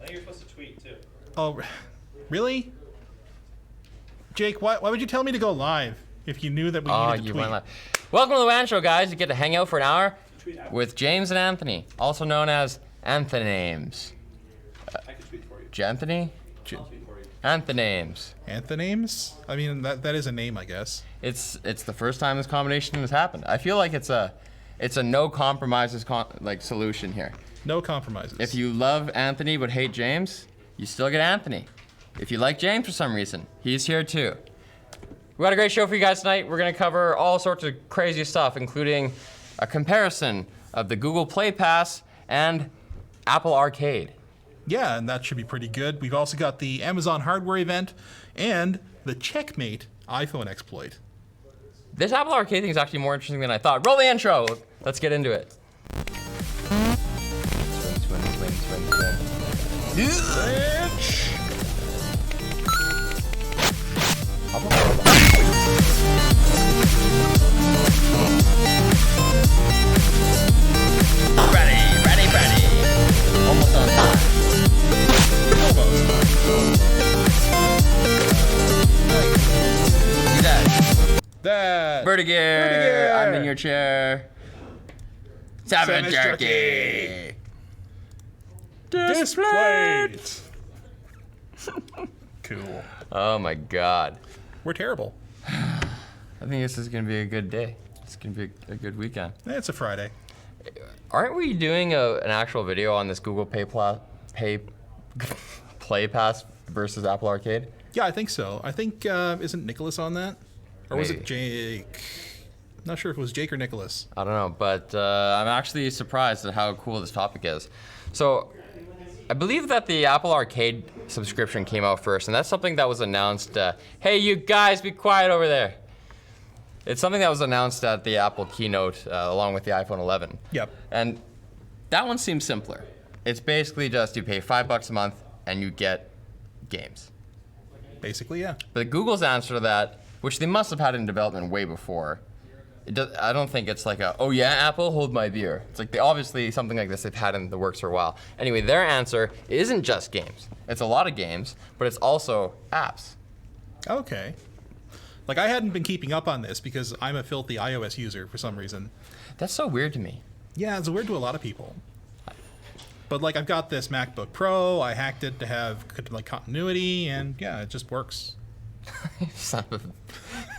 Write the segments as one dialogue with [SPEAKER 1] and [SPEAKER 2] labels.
[SPEAKER 1] think you're supposed to tweet too.
[SPEAKER 2] Oh, really? Jake, why would you tell me to go live if you knew that we needed to tweet?
[SPEAKER 3] Went live. Welcome to the WAN Show, guys. You get to hang out for an hour with James and Anthony, also known as Anthonymes.
[SPEAKER 1] I can tweet for you.
[SPEAKER 3] Janthony?
[SPEAKER 1] I'll tweet for you.
[SPEAKER 3] Anthonymes.
[SPEAKER 2] Anthonymes? I mean, that is a name, I guess.
[SPEAKER 3] It's the first time this combination has happened. I feel like it's a no compromises solution here.
[SPEAKER 2] No compromises.
[SPEAKER 3] If you love Anthony but hate James, you still get Anthony. If you like James for some reason, he's here too. We got a great show for you guys tonight. We're gonna cover all sorts of crazy stuff, including a comparison of the Google Play Pass and Apple Arcade.
[SPEAKER 2] Yeah, and that should be pretty good. We've also got the Amazon hardware event and the Checkmate iPhone exploit.
[SPEAKER 3] This Apple Arcade thing is actually more interesting than I thought. Roll the intro. Let's get into it. Ready. Almost on time. See that? Vertigear. I'm in your chair. Savage Jerky.
[SPEAKER 2] Displate. Cool.
[SPEAKER 3] Oh my God.
[SPEAKER 2] We're terrible.
[SPEAKER 3] I think this is gonna be a good day. It's gonna be a good weekend.
[SPEAKER 2] It's a Friday.
[SPEAKER 3] Aren't we doing an actual video on this Google Play Pass versus Apple Arcade?
[SPEAKER 2] Yeah, I think so. I think, isn't Nicholas on that? Or was
[SPEAKER 3] Maybe.
[SPEAKER 2] it Jake? Not sure if it was Jake or Nicholas.
[SPEAKER 3] I don't know, but I'm actually surprised at how cool this topic is. So, I believe that the Apple Arcade subscription came out first, and that's something that was announced. Hey, you guys, be quiet over there. It's something that was announced at the Apple keynote along with the iPhone 11.
[SPEAKER 2] Yep.
[SPEAKER 3] And that one seems simpler. It's basically just you pay $5 a month and you get games.
[SPEAKER 2] Basically, yeah.
[SPEAKER 3] But Google's answer to that, which they must have had in development way before, I don't think it's like oh yeah, Apple, hold my beer. It's like obviously something like this they've had in the works for a while. Anyway, their answer isn't just games. It's a lot of games, but it's also apps.
[SPEAKER 2] Okay. Like, I hadn't been keeping up on this because I'm a filthy iOS user for some reason.
[SPEAKER 3] That's so weird to me.
[SPEAKER 2] Yeah, it's weird to a lot of people. But, like, I've got this MacBook Pro. I hacked it to have, like, continuity, and, yeah, it just works.
[SPEAKER 3] Son of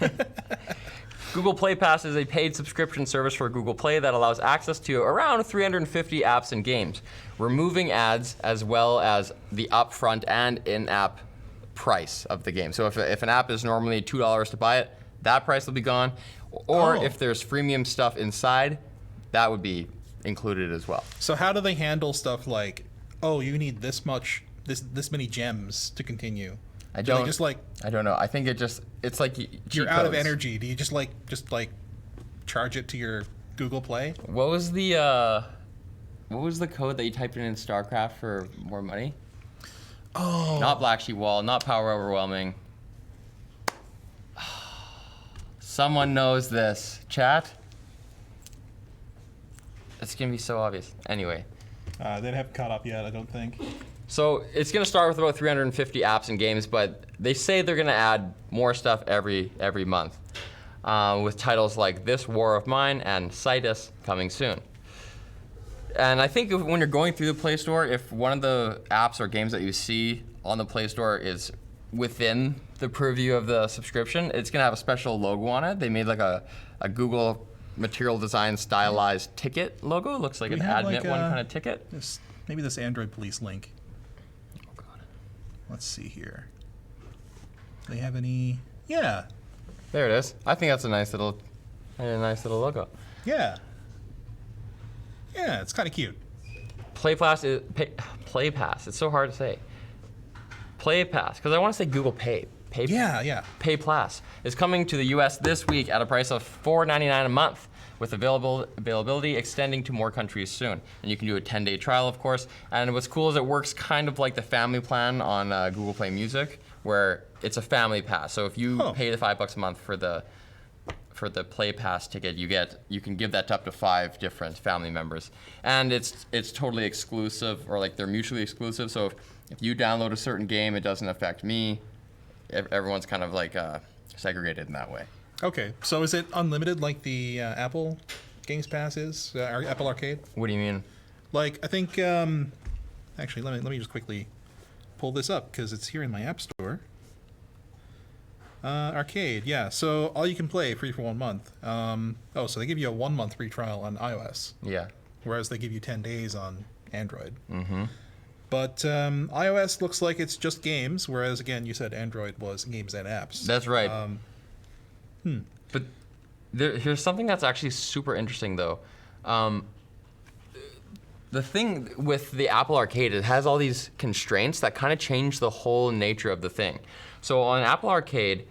[SPEAKER 3] a... Google Play Pass is a paid subscription service for Google Play that allows access to around 350 apps and games, removing ads as well as the upfront and in-app price of the game. So if an app is normally $2 to buy it, that price will be gone. Or if there's freemium stuff inside, that would be included as well.
[SPEAKER 2] So how do they handle stuff like, oh, you need this many gems to continue?
[SPEAKER 3] I
[SPEAKER 2] Do they
[SPEAKER 3] don't
[SPEAKER 2] just like,
[SPEAKER 3] I don't know. I think it's like
[SPEAKER 2] you're out of energy. Do you just like charge it to your Google Play?
[SPEAKER 3] What was the code that you typed in StarCraft for more money?
[SPEAKER 2] Oh.
[SPEAKER 3] Not Black Sheep Wall, not Power Overwhelming. Someone knows this. Chat? It's gonna be so obvious. Anyway.
[SPEAKER 2] They haven't caught up yet, I don't think.
[SPEAKER 3] So it's gonna start with about 350 apps and games, but they say they're gonna add more stuff every month, with titles like This War of Mine and Citus coming soon. And I think when you're going through the Play Store, if one of the apps or games that you see on the Play Store is within the purview of the subscription, it's gonna have a special logo on it. They made like a Google material design stylized ticket logo. It looks like an Admit one kind of ticket.
[SPEAKER 2] Maybe this Android Police link. Oh God. Let's see here. Do they have any? Yeah.
[SPEAKER 3] There it is. I think that's a nice little logo.
[SPEAKER 2] Yeah. Yeah, it's kind of cute.
[SPEAKER 3] Play Pass. It's so hard to say. Play Pass, because I want to say Google Pay.
[SPEAKER 2] Yeah.
[SPEAKER 3] Pay Pass is coming to the U.S. this week at a price of $4.99 a month, with availability extending to more countries soon. And you can do a 10-day trial, of course. And what's cool is it works kind of like the family plan on Google Play Music, where it's a family pass. So if you pay the $5 a month for for the Play Pass ticket, you can give that to up to 5 different family members, and it's totally exclusive, or like they're mutually exclusive. So if you download a certain game, it doesn't affect me. Everyone's kind of like segregated in that way.
[SPEAKER 2] Okay, so is it unlimited like the Apple Games Pass is, Apple Arcade?
[SPEAKER 3] What do you mean?
[SPEAKER 2] Like, I think, actually, let me just quickly pull this up because it's here in my App Store. Arcade, yeah. So all you can play free for 1 month. So they give you a 1 month free trial on iOS,
[SPEAKER 3] Yeah.
[SPEAKER 2] whereas they give you 10 days on Android.
[SPEAKER 3] Mm-hmm.
[SPEAKER 2] But iOS looks like it's just games, whereas again, you said Android was games and apps.
[SPEAKER 3] That's right. But here's something that's actually super interesting, though. The thing with the Apple Arcade, it has all these constraints that kind of change the whole nature of the thing. So on Apple Arcade,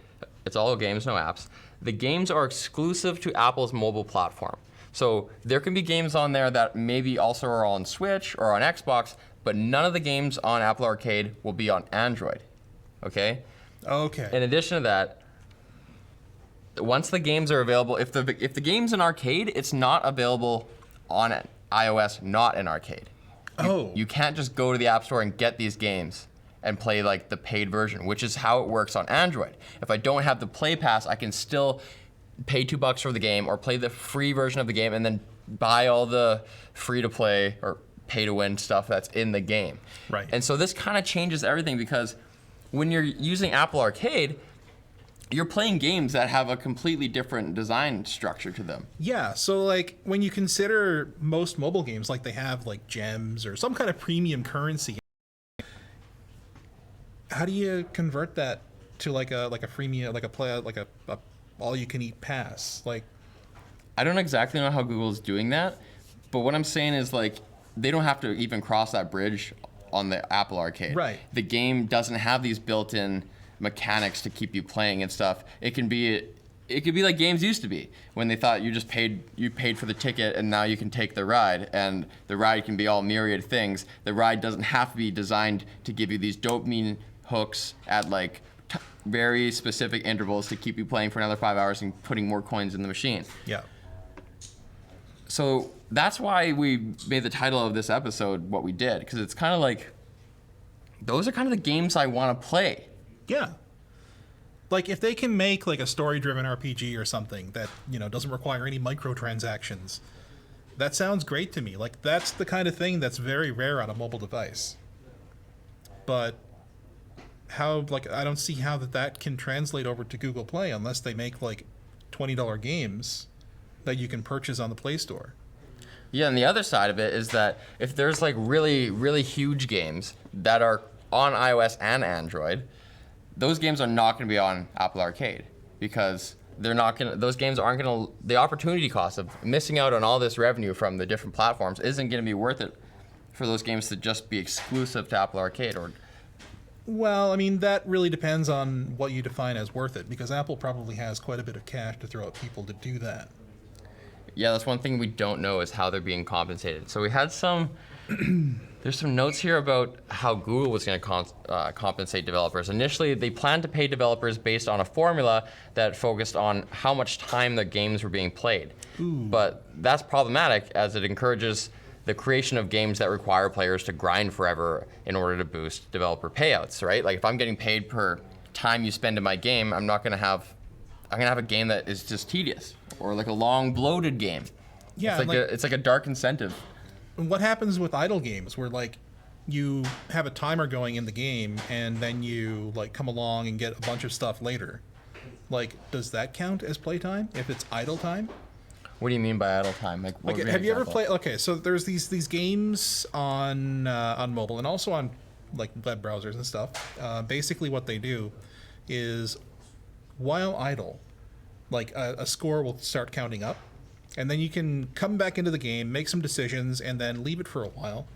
[SPEAKER 3] it's all games, no apps. The games are exclusive to Apple's mobile platform. So there can be games on there that maybe also are on Switch or on Xbox, but none of the games on Apple Arcade will be on Android. Okay?
[SPEAKER 2] Okay.
[SPEAKER 3] In addition to that, once the games are available, if the game's in Arcade, it's not available on iOS, not in Arcade. You can't just go to the App Store and get these games and play like the paid version, which is how it works on Android. If I don't have the Play Pass, I can still pay $2 for the game or play the free version of the game and then buy all the free-to-play or pay-to-win stuff that's in the game.
[SPEAKER 2] Right.
[SPEAKER 3] And so this kind of changes everything because when you're using Apple Arcade, you're playing games that have a completely different design structure to them.
[SPEAKER 2] Yeah, so like when you consider most mobile games, like they have like gems or some kind of premium currency, how do you convert that to like a freemium, like a play, like a all you can eat pass? Like,
[SPEAKER 3] I don't exactly know how Google's doing that, but what I'm saying is like they don't have to even cross that bridge on the Apple Arcade.
[SPEAKER 2] Right.
[SPEAKER 3] The game doesn't have these built-in mechanics to keep you playing and stuff. It could be like games used to be when they thought you paid for the ticket and now you can take the ride, and the ride can be all myriad things. The ride doesn't have to be designed to give you these dopamine hooks at like very specific intervals to keep you playing for another 5 hours and putting more coins in the machine.
[SPEAKER 2] yeah.
[SPEAKER 3] So that's why we made the title of this episode what we did, because it's kind of like those are kind of the games I want to play.
[SPEAKER 2] Yeah. Like if they can make like a story-driven RPG or something that, you know, doesn't require any microtransactions, that sounds great to me. Like that's the kind of thing that's very rare on a mobile device. But how, like, I don't see how that can translate over to Google Play unless they make like $20 games that you can purchase on the Play Store.
[SPEAKER 3] Yeah, and the other side of it is that if there's like really, really huge games that are on iOS and Android, those games are not going to be on Apple Arcade because those games aren't going to, the opportunity cost of missing out on all this revenue from the different platforms isn't going to be worth it for those games to just be exclusive to Apple Arcade. Or
[SPEAKER 2] Well, I mean, that really depends on what you define as worth it, because Apple probably has quite a bit of cash to throw at people to do that.
[SPEAKER 3] yeah, that's one thing we don't know is how they're being compensated. So we had there's some notes here about how Google was going to compensate developers. Initially, they planned to pay developers based on a formula that focused on how much time the games were being played. But that's problematic as it encourages the creation of games that require players to grind forever in order to boost developer payouts, right? Like if I'm getting paid per time you spend in my game, I'm going to have a game that is just tedious, or like a long bloated game.
[SPEAKER 2] Yeah,
[SPEAKER 3] It's like a dark incentive.
[SPEAKER 2] What happens with idle games where like you have a timer going in the game and then you like come along and get a bunch of stuff later? Like, does that count as playtime if it's idle time?
[SPEAKER 3] What do you mean by idle time? Like, what
[SPEAKER 2] Like,
[SPEAKER 3] would be an
[SPEAKER 2] have you ever
[SPEAKER 3] example?
[SPEAKER 2] played? Okay, so there's these games on mobile and also on like web browsers and stuff. Basically, what they do is while idle, like a score will start counting up, and then you can come back into the game, make some decisions, and then leave it for a while,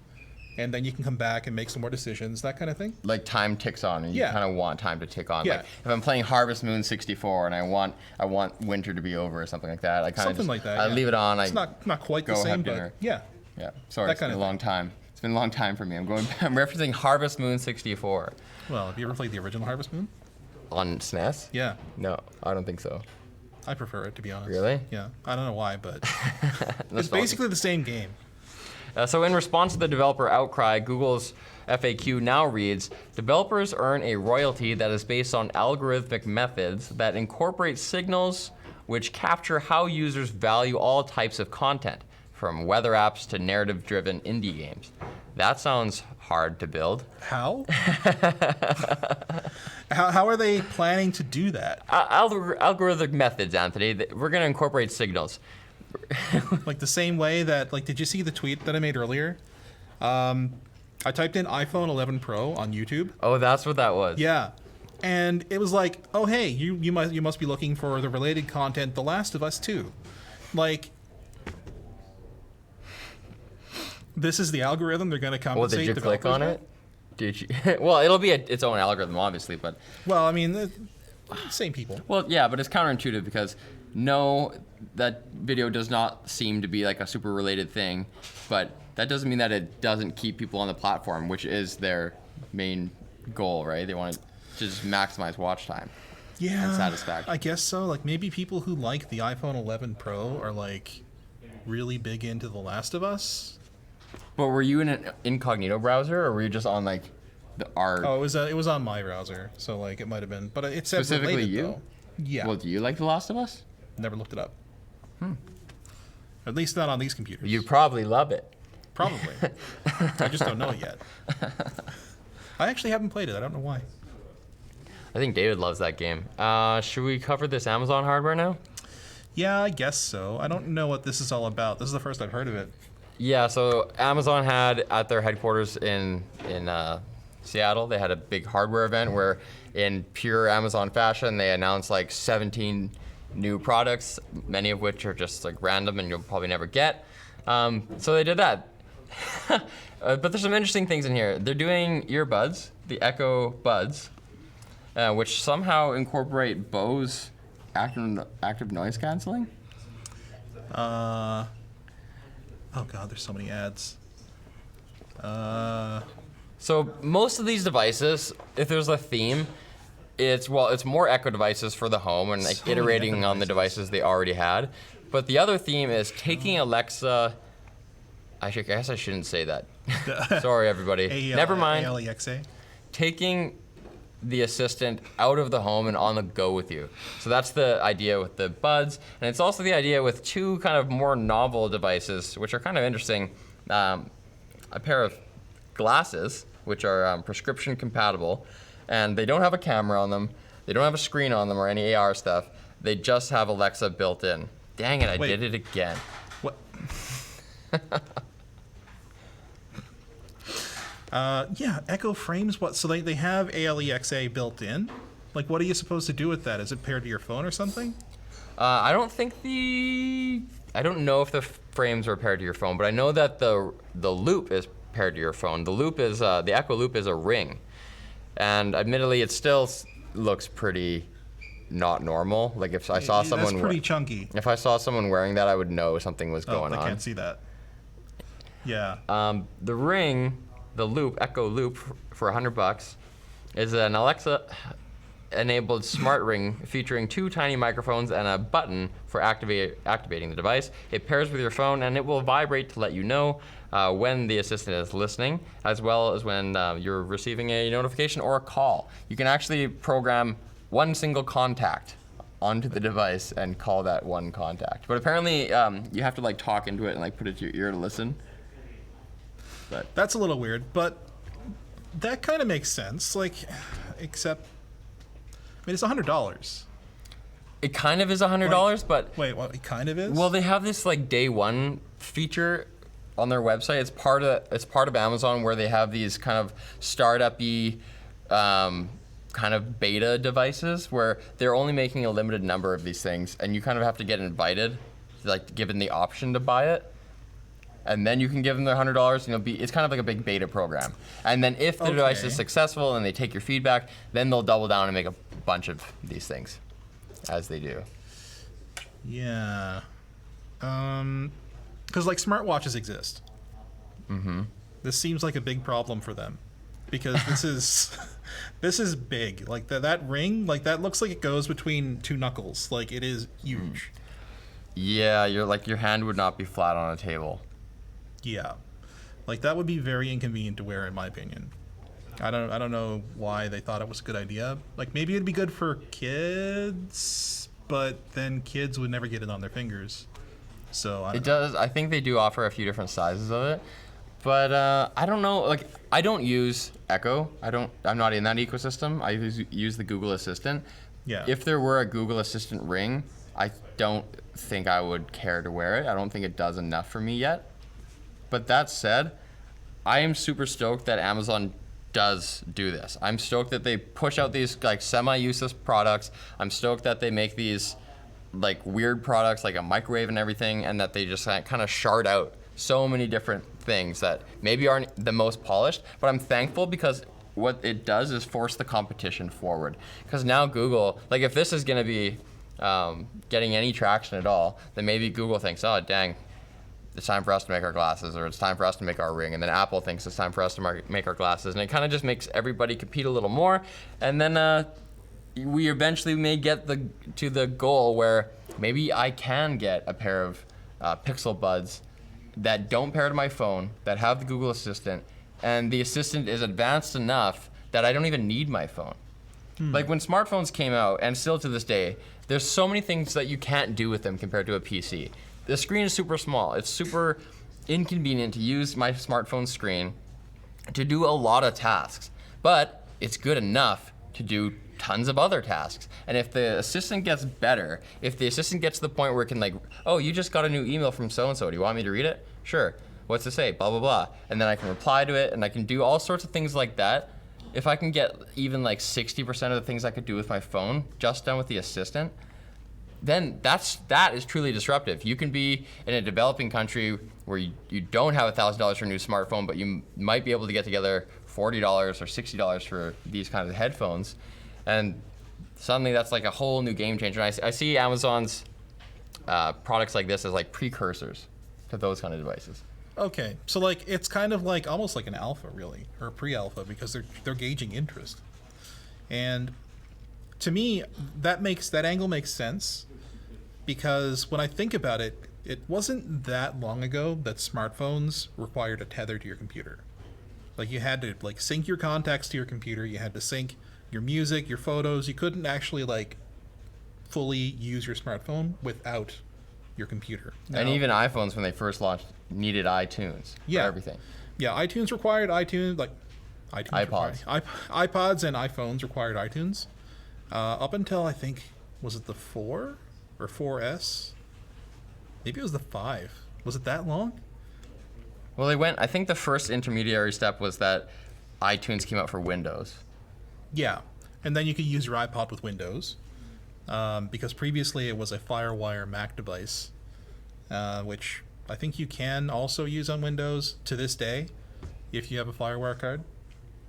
[SPEAKER 2] and then you can come back and make some more decisions, that kind of thing.
[SPEAKER 3] Like time ticks on, and you
[SPEAKER 2] Yeah.
[SPEAKER 3] kind of want time to tick on.
[SPEAKER 2] Yeah.
[SPEAKER 3] Like if I'm playing Harvest Moon 64 and I want winter to be over or something like that, I kind of
[SPEAKER 2] Something like that.
[SPEAKER 3] I
[SPEAKER 2] yeah.
[SPEAKER 3] leave it on.
[SPEAKER 2] It's not quite the
[SPEAKER 3] go
[SPEAKER 2] same,
[SPEAKER 3] have
[SPEAKER 2] but
[SPEAKER 3] dinner.
[SPEAKER 2] yeah.
[SPEAKER 3] Yeah, sorry,
[SPEAKER 2] That
[SPEAKER 3] it's
[SPEAKER 2] kind
[SPEAKER 3] been
[SPEAKER 2] of
[SPEAKER 3] a long time. It's been a long time for me. I'm referencing Harvest Moon 64
[SPEAKER 2] Well, have you ever played the original Harvest Moon?
[SPEAKER 3] on SNES.
[SPEAKER 2] Yeah.
[SPEAKER 3] No, I don't think so.
[SPEAKER 2] I prefer it, to be honest.
[SPEAKER 3] Really?
[SPEAKER 2] Yeah. I don't know why, but it's
[SPEAKER 3] Nostalgia.
[SPEAKER 2] basically the same game.
[SPEAKER 3] So in response to the developer outcry, Google's FAQ now reads, developers earn a royalty that is based on algorithmic methods that incorporate signals which capture how users value all types of content, from weather apps to narrative-driven indie games. That sounds hard to build.
[SPEAKER 2] How? How are they planning to do that?
[SPEAKER 3] Algorithmic methods, Anthony. We're going to incorporate signals.
[SPEAKER 2] Like the same way that, like, did you see the tweet that I made earlier? I typed in iPhone 11 Pro on YouTube.
[SPEAKER 3] Oh, that's what that was.
[SPEAKER 2] Yeah. And it was like, oh, hey, you must be looking for the related content The Last of Us 2. Like, this is the algorithm they're going to
[SPEAKER 3] Well,
[SPEAKER 2] compensate
[SPEAKER 3] did you click on
[SPEAKER 2] developers
[SPEAKER 3] it? Did you? Well, it'll be its own algorithm, obviously, but...
[SPEAKER 2] with? Well, I mean, same people.
[SPEAKER 3] Well, yeah, but it's counterintuitive because no, that video does not seem to be like a super related thing, but that doesn't mean that it doesn't keep people on the platform, which is their main goal, right? They want to just maximize watch time.
[SPEAKER 2] Yeah,
[SPEAKER 3] and satisfaction.
[SPEAKER 2] I guess so. Like, maybe people who like the iPhone 11 Pro are, like, really big into The Last of Us.
[SPEAKER 3] But were you in an incognito browser, or were you just on like our?
[SPEAKER 2] Oh, it was on my browser, so like it might have been, but it said
[SPEAKER 3] Specifically
[SPEAKER 2] related,
[SPEAKER 3] you?
[SPEAKER 2] though. Yeah,
[SPEAKER 3] Well, do you like The Last of Us?
[SPEAKER 2] never looked it up. At least not on these computers.
[SPEAKER 3] You'd probably love it.
[SPEAKER 2] Probably. I just don't know it yet. I actually haven't played it. I don't know why.
[SPEAKER 3] I think David loves that game. Should we cover this Amazon hardware now?
[SPEAKER 2] Yeah, I guess so. I don't know what this is all about. This is the first I've heard of it.
[SPEAKER 3] Yeah, so Amazon had at their headquarters in Seattle, they had a big hardware event where, in pure Amazon fashion, they announced like 17 new products, many of which are just like random and you'll probably never get. So they did that. But there's some interesting things in here. They're doing earbuds, the Echo Buds, which somehow incorporate Bose active noise canceling.
[SPEAKER 2] Oh god, there's so many ads.
[SPEAKER 3] So most of these devices, if there's a theme, it's more Echo devices for the home and like
[SPEAKER 2] So many
[SPEAKER 3] iterating
[SPEAKER 2] Echo
[SPEAKER 3] on the devices they already had. But the other theme is taking Alexa. I guess I shouldn't say that. Sorry, everybody. Never mind.
[SPEAKER 2] Alexa.
[SPEAKER 3] Taking the assistant out of the home and on the go with you. So that's the idea with the Buds, and it's also the idea with two kind of more novel devices, which are kind of interesting. A pair of glasses, which are prescription compatible, and they don't have a camera on them, they don't have a screen on them or any AR stuff, they just have Alexa built in. Dang it, I
[SPEAKER 2] Wait.
[SPEAKER 3] did it again.
[SPEAKER 2] What? Yeah, Echo Frames. What? So they have Alexa built in. Like, what are you supposed to do with that? Is it paired to your phone or something?
[SPEAKER 3] I don't think I don't know if the frames are paired to your phone, but I know that the Loop is paired to your phone. The Loop is the Echo Loop is a ring, and admittedly, it still looks pretty not normal. Like if I saw someone,
[SPEAKER 2] That's pretty chunky.
[SPEAKER 3] if I saw someone wearing that, I would know something was going
[SPEAKER 2] I
[SPEAKER 3] on.
[SPEAKER 2] can't see that. Yeah.
[SPEAKER 3] The ring, the Loop, Echo Loop, for $100, is an Alexa-enabled smart ring featuring two tiny microphones and a button for activating the device. It pairs with your phone, and it will vibrate to let you know when the assistant is listening, as well as when you're receiving a notification or a call. You can actually program one single contact onto the device and call that one contact. But apparently, you have to like talk into it and like put it to your ear to listen. But
[SPEAKER 2] That's a little weird, but that kind of makes sense. Like, except, I mean, it's $100.
[SPEAKER 3] it kind of is $100, but
[SPEAKER 2] Wait, what? It kind of is.
[SPEAKER 3] well, they have this like day one feature on their website. It's part of Amazon where they have these kind of startup-y kind of beta devices where they're only making a limited number of these things, and you kind of have to get invited, like given the option to buy it. And then you can give them their $100, and it's kind of like a big beta program. And then if the device
[SPEAKER 2] Okay.
[SPEAKER 3] is successful and they take your feedback, then they'll double down and make a bunch of these things, as they do.
[SPEAKER 2] Yeah. Because like smartwatches exist. Mm-hmm. This seems like a big problem for them. because this is this is big. Like that ring, like that looks like it goes between two knuckles. Like it is huge.
[SPEAKER 3] Yeah, your hand would not be flat on a table.
[SPEAKER 2] Yeah, like that would be very inconvenient to wear, in my opinion. I don't know why they thought it was a good idea. Like maybe it'd be good for kids, but then kids would never get it on their fingers. So I don't know.
[SPEAKER 3] I think they do offer a few different sizes of it, but I don't know. Like I don't use Echo. I'm not in that ecosystem. I use the Google Assistant.
[SPEAKER 2] Yeah.
[SPEAKER 3] If there were a Google Assistant ring, I don't think I would care to wear it. I don't think it does enough for me yet. But that said, I am super stoked that Amazon does do this. I'm stoked that they push out these like semi-useless products. I'm stoked that they make these like weird products like a microwave and everything, and that they just kind of shard out so many different things that maybe aren't the most polished. But I'm thankful because what it does is force the competition forward. Because now Google, like if this is going to be getting any traction at all, then maybe Google thinks, oh dang, it's time for us to make our glasses, or it's time for us to make our ring, and then Apple thinks it's time for us to make our glasses, and it kind of just makes everybody compete a little more, and then we eventually may get to the goal where maybe I can get a pair of Pixel Buds that don't pair to my phone, that have the Google Assistant, and the Assistant is advanced enough that I don't even need my phone. Like when smartphones came out, and still to this day, there's so many things that you can't do with them compared to a PC. The screen is super small. It's super inconvenient to use my smartphone screen to do a lot of tasks, but it's good enough to do tons of other tasks. And if the assistant gets better, if the assistant gets to the point where it can like, oh, you just got a new email from so-and-so, do you want me to read it? Sure. What's it say? Blah, blah, blah. And then I can reply to it, and I can do all sorts of things like that. If I can get even like 60% of the things I could do with my phone just done with the assistant, then that is truly disruptive. You can be in a developing country where you don't have $1,000 for a new smartphone, but you might be able to get together $40 or $60 for these kinds of headphones. And suddenly that's like a whole new game changer. And I see Amazon's products like this as like precursors to those kind of devices.
[SPEAKER 2] Okay, so like it's kind of like almost like an alpha, really, or a pre-alpha, because they're gauging interest. And to me, that angle makes sense, because when I think about it, it wasn't that long ago that smartphones required a tether to your computer. Like you had to like sync your contacts to your computer, you had to sync your music, your photos. You couldn't actually like fully use your smartphone without your computer.
[SPEAKER 3] And
[SPEAKER 2] Now-
[SPEAKER 3] even iPhones, when they first launched, needed iTunes
[SPEAKER 2] Yeah.
[SPEAKER 3] for everything.
[SPEAKER 2] Yeah, iTunes required iTunes, like iTunes
[SPEAKER 3] iPods.
[SPEAKER 2] iPods and iPhones required iTunes. Up until I think, was it the 4 or 4S? Maybe it was the 5. Was it that long?
[SPEAKER 3] Well, I think the first intermediary step was that iTunes came out for Windows.
[SPEAKER 2] Yeah, and then you could use your iPod with Windows, because previously it was a FireWire Mac device, which I think you can also use on Windows to this day if you have a FireWire card,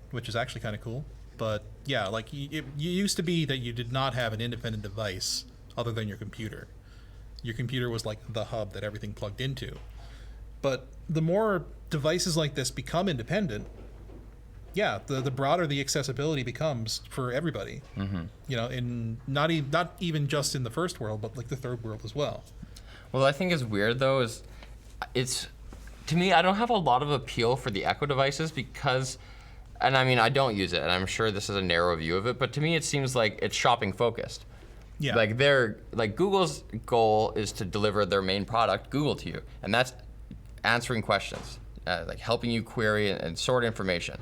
[SPEAKER 2] which is actually kind of cool. But yeah, like it used to be that you did not have an independent device other than your computer. Your computer was like the hub that everything plugged into. But the more devices like this become independent, yeah, the broader the accessibility becomes for everybody. Mm-hmm. You know, in not even just in the first world, but like the third world as well.
[SPEAKER 3] Well, I think is weird though is it's to me I don't have a lot of appeal for the Echo devices because, and I mean I don't use it, and I'm sure this is a narrow view of it, but to me it seems like it's shopping focused.
[SPEAKER 2] Yeah.
[SPEAKER 3] Like Google's goal is to deliver their main product, Google, to you, and that's answering questions, like helping you query and sort information.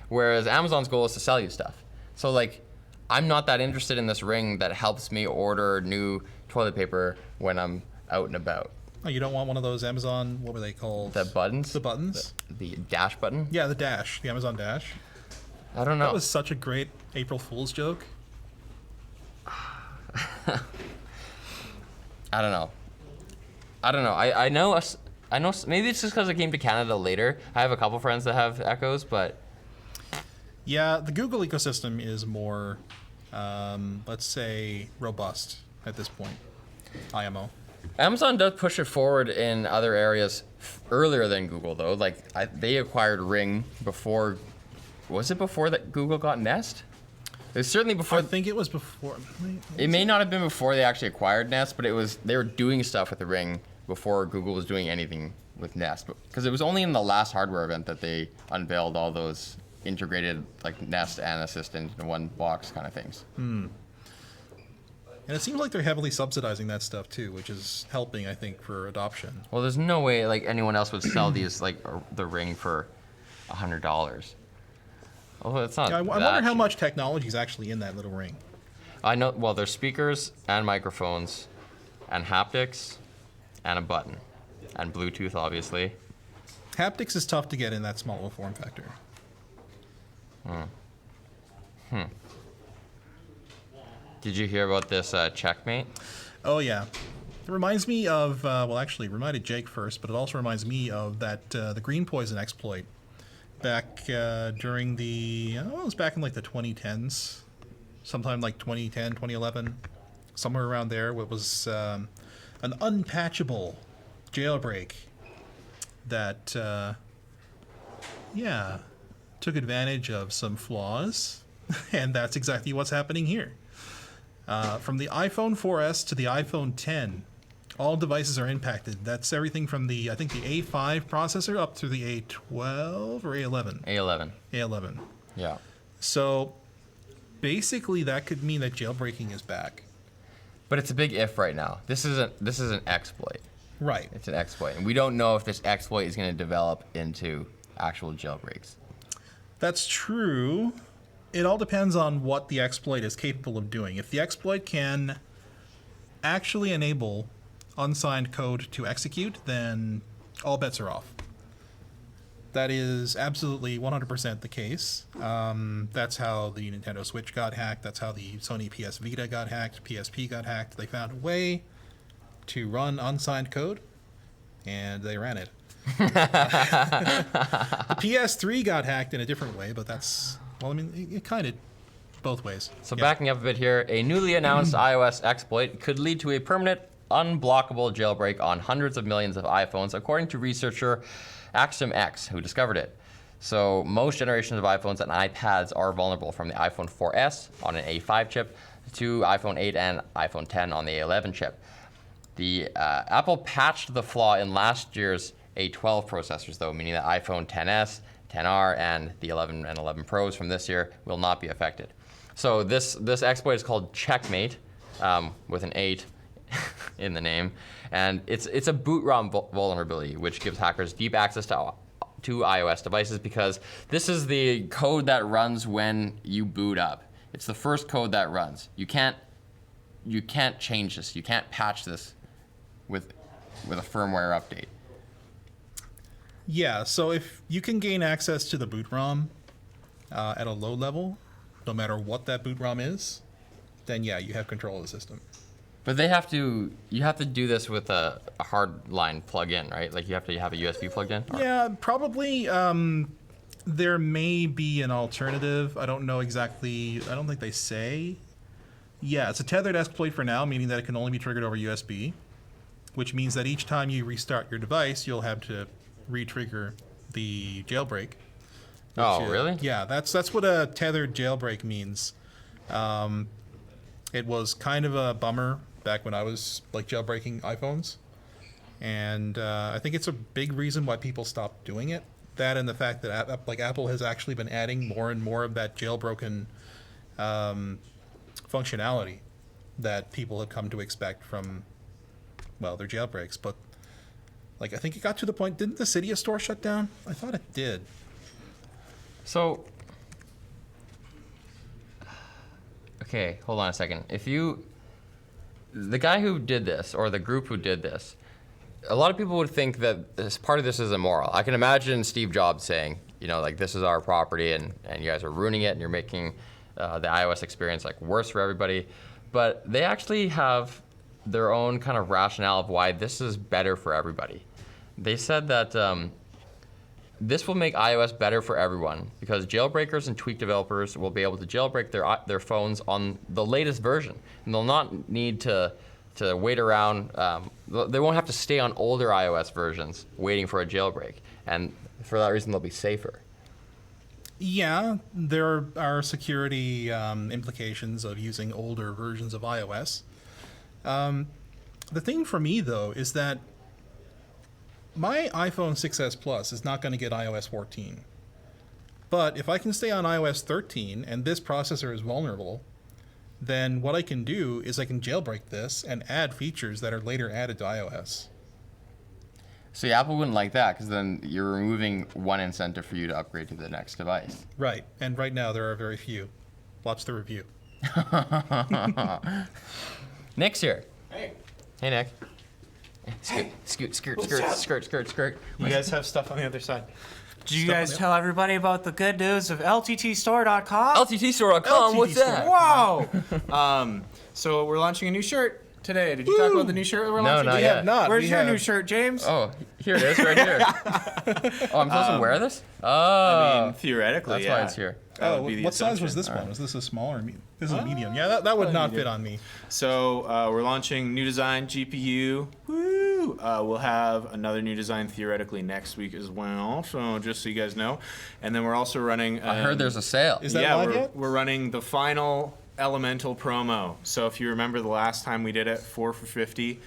[SPEAKER 3] Whereas Amazon's goal is to sell you stuff. So like, I'm not that interested in this ring that helps me order new toilet paper when I'm out and about.
[SPEAKER 2] Oh, you don't want one of those Amazon, what were they called?
[SPEAKER 3] The buttons?
[SPEAKER 2] The buttons?
[SPEAKER 3] The dash button?
[SPEAKER 2] Yeah, the Dash, the Amazon Dash.
[SPEAKER 3] I don't know.
[SPEAKER 2] That was such a great April Fool's joke.
[SPEAKER 3] I don't know. I know maybe it's just because I came to Canada later. I have a couple friends that have Echoes, but
[SPEAKER 2] Yeah, the Google ecosystem is more, let's say, robust at this point. IMO.
[SPEAKER 3] Amazon does push it forward in other areas earlier than Google, though. Like they acquired Ring before Was it before that Google got Nest? It was certainly before.
[SPEAKER 2] I think it was before.
[SPEAKER 3] It may not have been before they actually acquired Nest, but they were doing stuff with the Ring before Google was doing anything with Nest. Because it was only in the last hardware event that they unveiled all those integrated like Nest and Assistant in one box kind of things.
[SPEAKER 2] And it seems like they're heavily subsidizing that stuff too, which is helping, I think, for adoption.
[SPEAKER 3] Well, there's no way like anyone else would sell these like the Ring for $100. Oh, it's not.
[SPEAKER 2] Yeah, I
[SPEAKER 3] that
[SPEAKER 2] wonder how
[SPEAKER 3] cheap.
[SPEAKER 2] much technology is actually in that little ring.
[SPEAKER 3] I know. Well, there's speakers and microphones, and haptics, and a button, and Bluetooth, obviously.
[SPEAKER 2] Haptics is tough to get in that small of a form factor.
[SPEAKER 3] Did you hear about this Checkmate?
[SPEAKER 2] Oh yeah, it reminds me of well, actually, it reminded Jake first, but it also reminds me of that the Green Poison exploit back during the it was back in like the 2010s, sometime like 2010, 2011, somewhere around there. It was an unpatchable jailbreak that yeah took advantage of some flaws, and that's exactly what's happening here. From the iPhone 4S to the iPhone 10, all devices are impacted. That's everything from I think the A5 processor up to the A12 or A11.
[SPEAKER 3] A11.
[SPEAKER 2] A11.
[SPEAKER 3] Yeah.
[SPEAKER 2] So basically, that could mean that jailbreaking is back.
[SPEAKER 3] But it's a big if right now. This is an exploit.
[SPEAKER 2] Right.
[SPEAKER 3] It's an exploit, and we don't know if this exploit is going to develop into actual jailbreaks.
[SPEAKER 2] That's true. It all depends on what the exploit is capable of doing. If the exploit can actually enable unsigned code to execute, then all bets are off. That is absolutely 100% the case. That's how the Nintendo Switch got hacked. That's how the Sony PS Vita got hacked. PSP got hacked. They found a way to run unsigned code, and they ran it. The PS3 got hacked in a different way, but that's, well, I mean, it kind of both ways.
[SPEAKER 3] So
[SPEAKER 2] Yeah.
[SPEAKER 3] backing up a bit here, a newly announced iOS exploit could lead to a permanent, unblockable jailbreak on hundreds of millions of iPhones, according to researcher Axum X, who discovered it. So most generations of iPhones and iPads are vulnerable, from the iPhone 4S on an A5 chip to iPhone 8 and iPhone 10 on the A11 chip. The Apple patched the flaw in last year's A12 processors, though, meaning that iPhone 10s, 10R, and the 11 and 11 Pros from this year will not be affected. So this exploit is called Checkmate, with an 8 in the name, and it's a boot ROM vulnerability, which gives hackers deep access to iOS devices, because this is the code that runs when you boot up. It's the first code that runs. You can't change this. You can't patch this with a firmware update.
[SPEAKER 2] Yeah, so if you can gain access to the boot ROM at a low level, no matter what that boot ROM is, then yeah, you have control of the system.
[SPEAKER 3] But you have to do this with a hardline plug-in, right? Like you have to have a USB plugged in? Or?
[SPEAKER 2] Yeah, probably. There may be an alternative. I don't know exactly. I don't think they say. Yeah, it's a tethered exploit for now, meaning that it can only be triggered over USB, which means that each time you restart your device, you'll have to re-trigger the jailbreak.
[SPEAKER 3] Oh, really?
[SPEAKER 2] Yeah, that's what a tethered jailbreak means. It was kind of a bummer back when I was like jailbreaking iPhones, and I think it's a big reason why people stopped doing it. That and the fact that Apple has actually been adding more and more of that jailbroken functionality that people have come to expect from, well, their jailbreaks. But like, I think it got to the point, didn't the Cydia store shut down? I thought it did.
[SPEAKER 3] So, okay, hold on a second. The guy who did this, or the group who did this, a lot of people would think that part of this is immoral. I can imagine Steve Jobs saying, like, this is our property and you guys are ruining it and you're making the iOS experience like worse for everybody. But they actually have their own kind of rationale of why this is better for everybody. They said that this will make iOS better for everyone because jailbreakers and tweak developers will be able to jailbreak their phones on the latest version, and they'll not need to wait around. They won't have to stay on older iOS versions waiting for a jailbreak, and for that reason they'll be safer.
[SPEAKER 2] Yeah, there are security implications of using older versions of iOS. The thing for me, though, is that my iPhone 6s Plus is not going to get iOS 14. But if I can stay on iOS 13 and this processor is vulnerable, then what I can do is I can jailbreak this and add features that are later added to iOS.
[SPEAKER 3] See, Apple wouldn't like that because then you're removing one incentive for you to upgrade to the next device.
[SPEAKER 2] Right, and right now there are very few. Watch the review.
[SPEAKER 3] Nick's here.
[SPEAKER 1] Hey.
[SPEAKER 3] Hey, Nick. Skirt.
[SPEAKER 4] You guys have stuff on the other side. Did you
[SPEAKER 2] Stuff
[SPEAKER 4] guys
[SPEAKER 2] on the-
[SPEAKER 4] tell everybody about the good news of LTTstore.com?
[SPEAKER 3] LTTstore.com, what's that?
[SPEAKER 4] Wow! So we're launching a new shirt today. Did you talk about the new shirt that we're
[SPEAKER 3] No,
[SPEAKER 4] launching?
[SPEAKER 3] not
[SPEAKER 2] We
[SPEAKER 3] yet.
[SPEAKER 2] have not.
[SPEAKER 4] Where's
[SPEAKER 2] we
[SPEAKER 4] your
[SPEAKER 2] have,
[SPEAKER 4] new shirt, James?
[SPEAKER 3] Oh, here it is, right here. Oh, I'm supposed to wear this? Oh,
[SPEAKER 4] I mean, theoretically,
[SPEAKER 3] that's
[SPEAKER 4] yeah.
[SPEAKER 3] why it's here.
[SPEAKER 4] That
[SPEAKER 2] Oh,
[SPEAKER 4] would be the
[SPEAKER 2] what size was
[SPEAKER 4] assumption.
[SPEAKER 2] this one? Was this a small or medium? This is a medium. Yeah, that would not fit on me.
[SPEAKER 4] So we're launching new design GPU. Woo! We'll have another new design theoretically next week as well. So just so you guys know, and then we're also running.
[SPEAKER 3] I heard there's a sale.
[SPEAKER 2] Is that
[SPEAKER 4] yeah,
[SPEAKER 2] live
[SPEAKER 4] we're,
[SPEAKER 2] yet?
[SPEAKER 4] we're running the final Elemental promo. So if you remember the last time we did it, 4 for 50.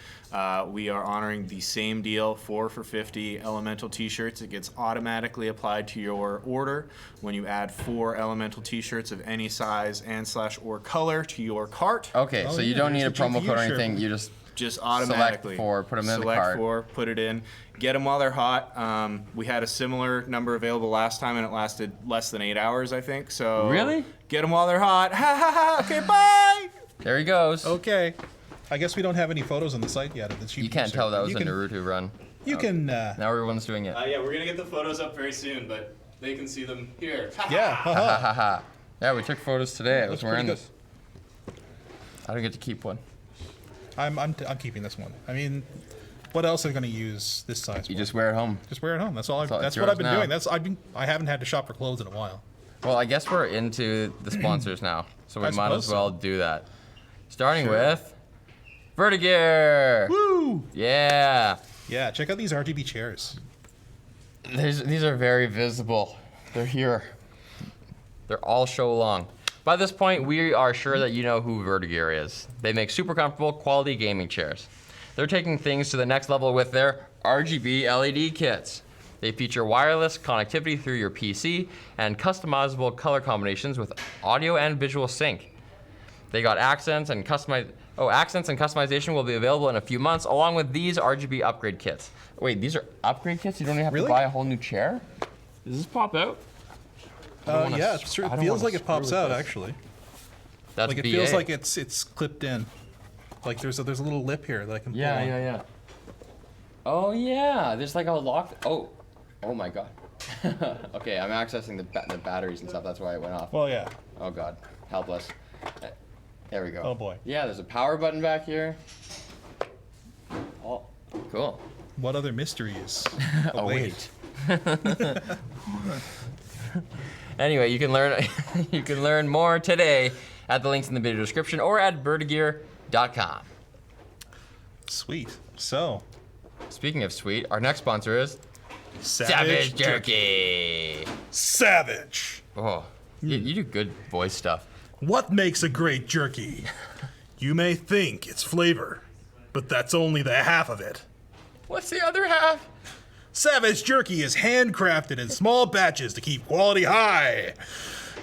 [SPEAKER 4] We are honoring the same deal, 4 for 50 Elemental t-shirts. It gets automatically applied to your order when you add 4 Elemental t-shirts of any size and / or color to your cart.
[SPEAKER 3] Okay,
[SPEAKER 2] Oh,
[SPEAKER 3] so you
[SPEAKER 2] yeah,
[SPEAKER 3] don't need a
[SPEAKER 2] there's the
[SPEAKER 3] promo
[SPEAKER 2] GPU
[SPEAKER 3] code or
[SPEAKER 2] shirt.
[SPEAKER 3] anything. You just
[SPEAKER 4] Just automatically.
[SPEAKER 3] 4, put 'em in the
[SPEAKER 4] Select
[SPEAKER 3] cart.
[SPEAKER 4] 4, put it in. Get them while they're hot. We had a similar number available last time, and it lasted less than 8 hours, I think. So
[SPEAKER 3] Really?
[SPEAKER 4] Get them while they're hot. Ha ha ha. Okay, bye.
[SPEAKER 3] there he goes.
[SPEAKER 2] Okay. I guess we don't have any photos on the site yet of the GPU.
[SPEAKER 3] You can't tell that was
[SPEAKER 2] you
[SPEAKER 3] a
[SPEAKER 2] can,
[SPEAKER 3] Naruto run.
[SPEAKER 2] You can.
[SPEAKER 3] Now everyone's doing it.
[SPEAKER 1] Yeah, we're gonna get the photos up very soon, but they can see them here.
[SPEAKER 2] Yeah.
[SPEAKER 3] Ha
[SPEAKER 2] haha.
[SPEAKER 3] ha ha. Yeah, we took photos today. I was
[SPEAKER 2] Looks
[SPEAKER 3] wearing
[SPEAKER 2] pretty
[SPEAKER 3] this. I don't get to keep one.
[SPEAKER 2] I'm keeping this one. I mean, what else are going to use this size?
[SPEAKER 3] You
[SPEAKER 2] for?
[SPEAKER 3] just wear it home.
[SPEAKER 2] Just wear it home. That's all.
[SPEAKER 3] all-
[SPEAKER 2] That's
[SPEAKER 3] it's
[SPEAKER 2] what I've
[SPEAKER 3] yours
[SPEAKER 2] been
[SPEAKER 3] now.
[SPEAKER 2] doing. I haven't had to shop for clothes in a while.
[SPEAKER 3] Well, I guess we're into the sponsors now, so we
[SPEAKER 2] I
[SPEAKER 3] might as
[SPEAKER 2] suppose
[SPEAKER 3] well do that. Starting with Vertigear.
[SPEAKER 2] Woo!
[SPEAKER 3] Yeah.
[SPEAKER 2] Yeah. Check out these RGB chairs.
[SPEAKER 3] These are very visible. They're here. They're all show long. By this point, we are sure that you know who Vertigear is. They make super comfortable, quality gaming chairs. They're taking things to the next level with their RGB LED kits. They feature wireless connectivity through your PC and customizable color combinations with audio and visual sync. They got accents and customization will be available in a few months, along with these RGB upgrade kits. Wait, these are upgrade kits? You don't even have
[SPEAKER 2] Really?
[SPEAKER 3] to buy a whole new chair? Does this pop out? wanna
[SPEAKER 2] Yeah.
[SPEAKER 3] s-
[SPEAKER 2] It
[SPEAKER 3] I don't
[SPEAKER 2] feels
[SPEAKER 3] wanna
[SPEAKER 2] like it pops
[SPEAKER 3] screw with
[SPEAKER 2] out
[SPEAKER 3] this.
[SPEAKER 2] actually.
[SPEAKER 3] That's
[SPEAKER 2] Like it
[SPEAKER 3] BA.
[SPEAKER 2] feels like it's clipped in. Like there's a little lip here that I can pull on.
[SPEAKER 3] Yeah. Oh yeah, there's like a lock. Oh my god. Okay, I'm accessing the batteries and stuff. That's why it went off.
[SPEAKER 2] Well, yeah.
[SPEAKER 3] Oh god, help us. There we go.
[SPEAKER 2] Oh, boy.
[SPEAKER 3] Yeah, there's a power button back here. Oh, cool.
[SPEAKER 2] What other mysteries?
[SPEAKER 3] Oh wait. Anyway, you can learn more today at the links in the video description or at vertigear.com.
[SPEAKER 2] Sweet. So,
[SPEAKER 3] Speaking of sweet, our next sponsor is Savage Jerky.
[SPEAKER 2] Savage.
[SPEAKER 3] Oh, you do good voice stuff.
[SPEAKER 2] What makes a great jerky? You may think it's flavor, but that's only the half of it.
[SPEAKER 3] What's the other half?
[SPEAKER 2] Savage Jerky is handcrafted in small batches to keep quality high,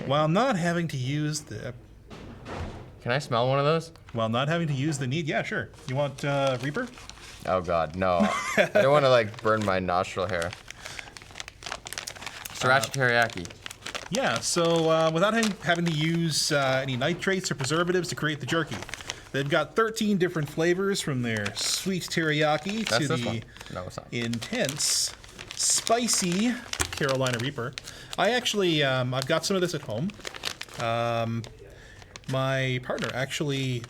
[SPEAKER 2] while not having to use the
[SPEAKER 3] Can I smell one of those?
[SPEAKER 2] need. Yeah, sure. You want Reaper?
[SPEAKER 3] Oh god, no. I don't want to like burn my nostril hair. Sriracha teriyaki.
[SPEAKER 2] Yeah. So without having to use any nitrates or preservatives to create the jerky, they've got 13 different flavors from their sweet teriyaki
[SPEAKER 3] That's
[SPEAKER 2] to
[SPEAKER 3] this
[SPEAKER 2] the
[SPEAKER 3] one. No, it's not.
[SPEAKER 2] intense, spicy Carolina Reaper. I actually, I've got some of this at home. My partner actually,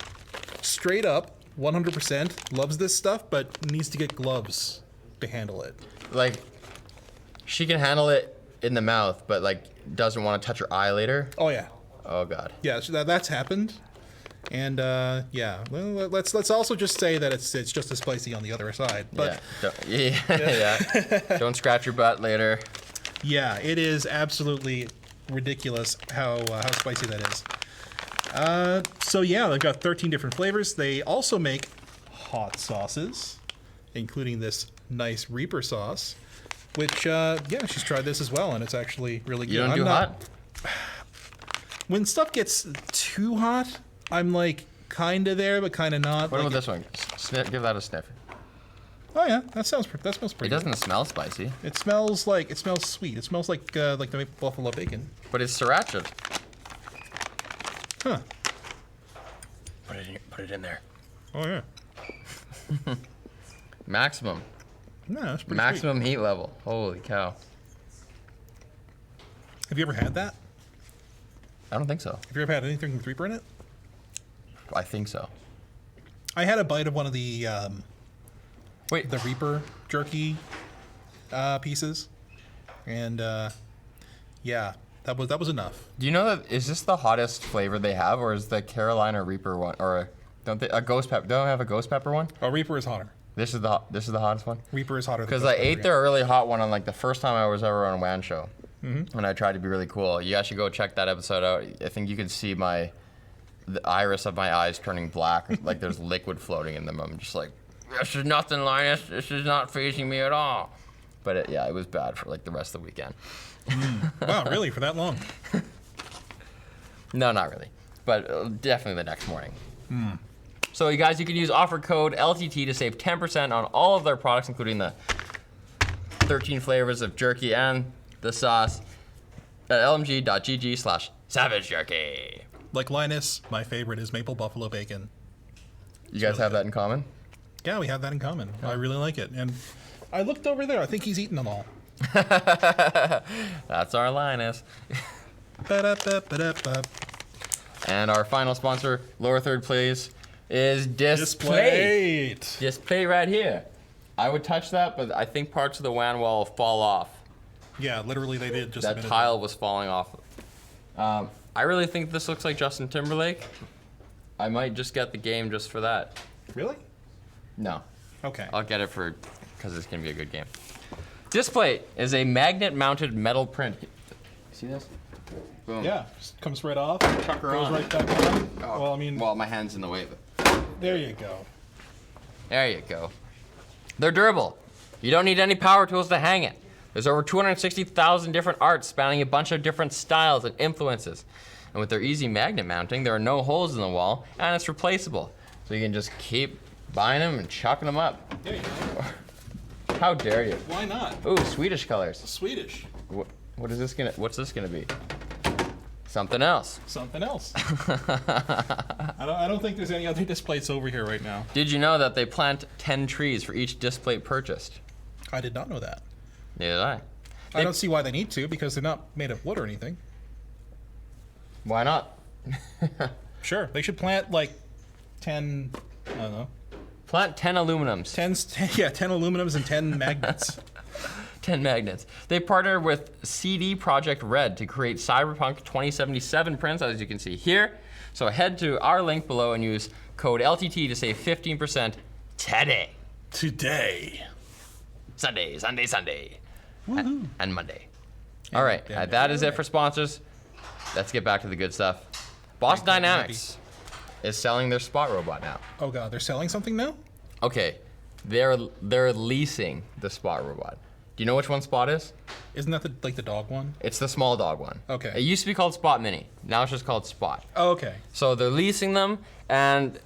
[SPEAKER 2] straight up, 100% loves this stuff, but needs to get gloves to handle it.
[SPEAKER 3] Like, she can handle it in the mouth, but like doesn't want to touch her eye later.
[SPEAKER 2] Oh yeah,
[SPEAKER 3] Oh god.
[SPEAKER 2] yeah. So that's happened, and yeah. Well, let's also just say that it's just as spicy on the other side. But
[SPEAKER 3] Yeah. Don't scratch your butt later.
[SPEAKER 2] yeah, it is absolutely ridiculous how spicy that is. So yeah, they've got 13 different flavors. They also make hot sauces, including this nice Reaper sauce, which yeah, she's tried this as well, and it's actually really good.
[SPEAKER 3] You don't do hot?
[SPEAKER 2] When stuff gets too hot, I'm like kind of there, but kind of not.
[SPEAKER 3] What
[SPEAKER 2] Like,
[SPEAKER 3] about this one? Give that a sniff.
[SPEAKER 2] Oh yeah, that smells
[SPEAKER 3] It
[SPEAKER 2] pretty.
[SPEAKER 3] doesn't smell spicy,
[SPEAKER 2] Good. It smells sweet. It smells like the maple buffalo bacon.
[SPEAKER 3] but it's sriracha.
[SPEAKER 2] Huh.
[SPEAKER 3] Put it in there.
[SPEAKER 2] Oh yeah.
[SPEAKER 3] Maximum.
[SPEAKER 2] No, that's pretty
[SPEAKER 3] Maximum heat level. Holy cow.
[SPEAKER 2] Sweet. Have you ever had that?
[SPEAKER 3] I don't think so.
[SPEAKER 2] Have you ever had anything with Reaper in it?
[SPEAKER 3] I think so.
[SPEAKER 2] I had a bite of one of the
[SPEAKER 3] Wait,
[SPEAKER 2] the Reaper jerky pieces, and yeah, that was enough.
[SPEAKER 3] do you know that is this the hottest flavor they have, or is the Carolina Reaper one, or don't they a ghost pepper? Don't they have a ghost pepper one?
[SPEAKER 2] Oh, Reaper is hotter.
[SPEAKER 3] This is the hottest one.
[SPEAKER 2] Reaper is hotter. than
[SPEAKER 3] Because
[SPEAKER 2] Ghost
[SPEAKER 3] I
[SPEAKER 2] Pepper,
[SPEAKER 3] ate
[SPEAKER 2] yeah.
[SPEAKER 3] their really hot one on like the first time I was ever on a WAN show, and I tried to be really cool. You guys should go check that episode out. I think you can see the iris of my eyes turning black, like there's liquid floating in them. I'm just like, this is nothing, Linus. This is not phasing me at all. But it was bad for like the rest of the weekend.
[SPEAKER 2] Wow, really? For that long?
[SPEAKER 3] No, not really, but definitely the next morning. So you guys, you can use offer code LTT to save 10% on all of their products, including the 13 flavors of jerky and the sauce at lmg.gg/savage jerky.
[SPEAKER 2] Like Linus, my favorite is maple buffalo bacon.
[SPEAKER 3] You guys
[SPEAKER 2] really
[SPEAKER 3] have
[SPEAKER 2] good.
[SPEAKER 3] that in common?
[SPEAKER 2] Yeah, we have that in common. I really like it, and I looked over there. I think he's eaten them all.
[SPEAKER 3] That's our Linus.
[SPEAKER 2] Ba-da-ba-ba-da-ba.
[SPEAKER 3] And our final sponsor, lower third please, is Display.
[SPEAKER 2] Displayed.
[SPEAKER 3] Display right here. I would touch that, but I think parts of the WAN wall fall off.
[SPEAKER 2] Yeah, literally they did just a
[SPEAKER 3] That
[SPEAKER 2] minute
[SPEAKER 3] tile was falling off. I really think this looks like Justin Timberlake. I might just get the game just for that.
[SPEAKER 2] ago. Really?
[SPEAKER 3] No,
[SPEAKER 2] Okay.
[SPEAKER 3] I'll get it because it's gonna be a good game. Display is a magnet-mounted metal print. See this? Boom.
[SPEAKER 2] Yeah, just comes right off.
[SPEAKER 3] Chuck her
[SPEAKER 2] Goes
[SPEAKER 3] on.
[SPEAKER 2] right back on.
[SPEAKER 3] Oh,
[SPEAKER 2] Well, I mean,
[SPEAKER 3] well, my hand's in the way, but
[SPEAKER 2] there you go.
[SPEAKER 3] there you go. They're durable. You don't need any power tools to hang it. There's over 260,000 different arts spanning a bunch of different styles and influences. And with their easy magnet mounting, there are no holes in the wall, and it's replaceable. So you can just keep buying them and chucking them up.
[SPEAKER 2] There you go.
[SPEAKER 3] How dare you?
[SPEAKER 2] Why not?
[SPEAKER 3] Ooh, Swedish colors.
[SPEAKER 2] Swedish.
[SPEAKER 3] What's this gonna be? Something else.
[SPEAKER 2] Something else. I don't think there's any other displays over here right now.
[SPEAKER 3] Did you know that they plant 10 trees for each display purchased?
[SPEAKER 2] I did not know that.
[SPEAKER 3] Neither did I.
[SPEAKER 2] I don't see why they need to, because they're not made of wood or anything.
[SPEAKER 3] Why not?
[SPEAKER 2] Sure, they should plant like 10, I don't know,
[SPEAKER 3] Plant 10 aluminums.
[SPEAKER 2] 10 aluminums and 10 magnets.
[SPEAKER 3] 10 magnets. They partnered with CD Projekt Red to create Cyberpunk 2077 prints, as you can see here. So head to our link below and use code LTT to save 15% today.
[SPEAKER 2] Today.
[SPEAKER 3] Sunday,
[SPEAKER 2] Woohoo.
[SPEAKER 3] and Monday. All right,
[SPEAKER 2] and
[SPEAKER 3] that is it
[SPEAKER 2] Monday.
[SPEAKER 3] for sponsors. Let's get back to the good stuff. Boston
[SPEAKER 2] Thank you,
[SPEAKER 3] Dynamics is selling their Spot robot now.
[SPEAKER 2] Oh god, they're selling something now?
[SPEAKER 3] Okay, they're leasing the Spot robot. Do you know which one Spot is?
[SPEAKER 2] Isn't that the dog one?
[SPEAKER 3] It's the small dog one.
[SPEAKER 2] Okay.
[SPEAKER 3] It used to be called Spot Mini. Now it's just called Spot.
[SPEAKER 2] Oh, okay.
[SPEAKER 3] So they're leasing them, and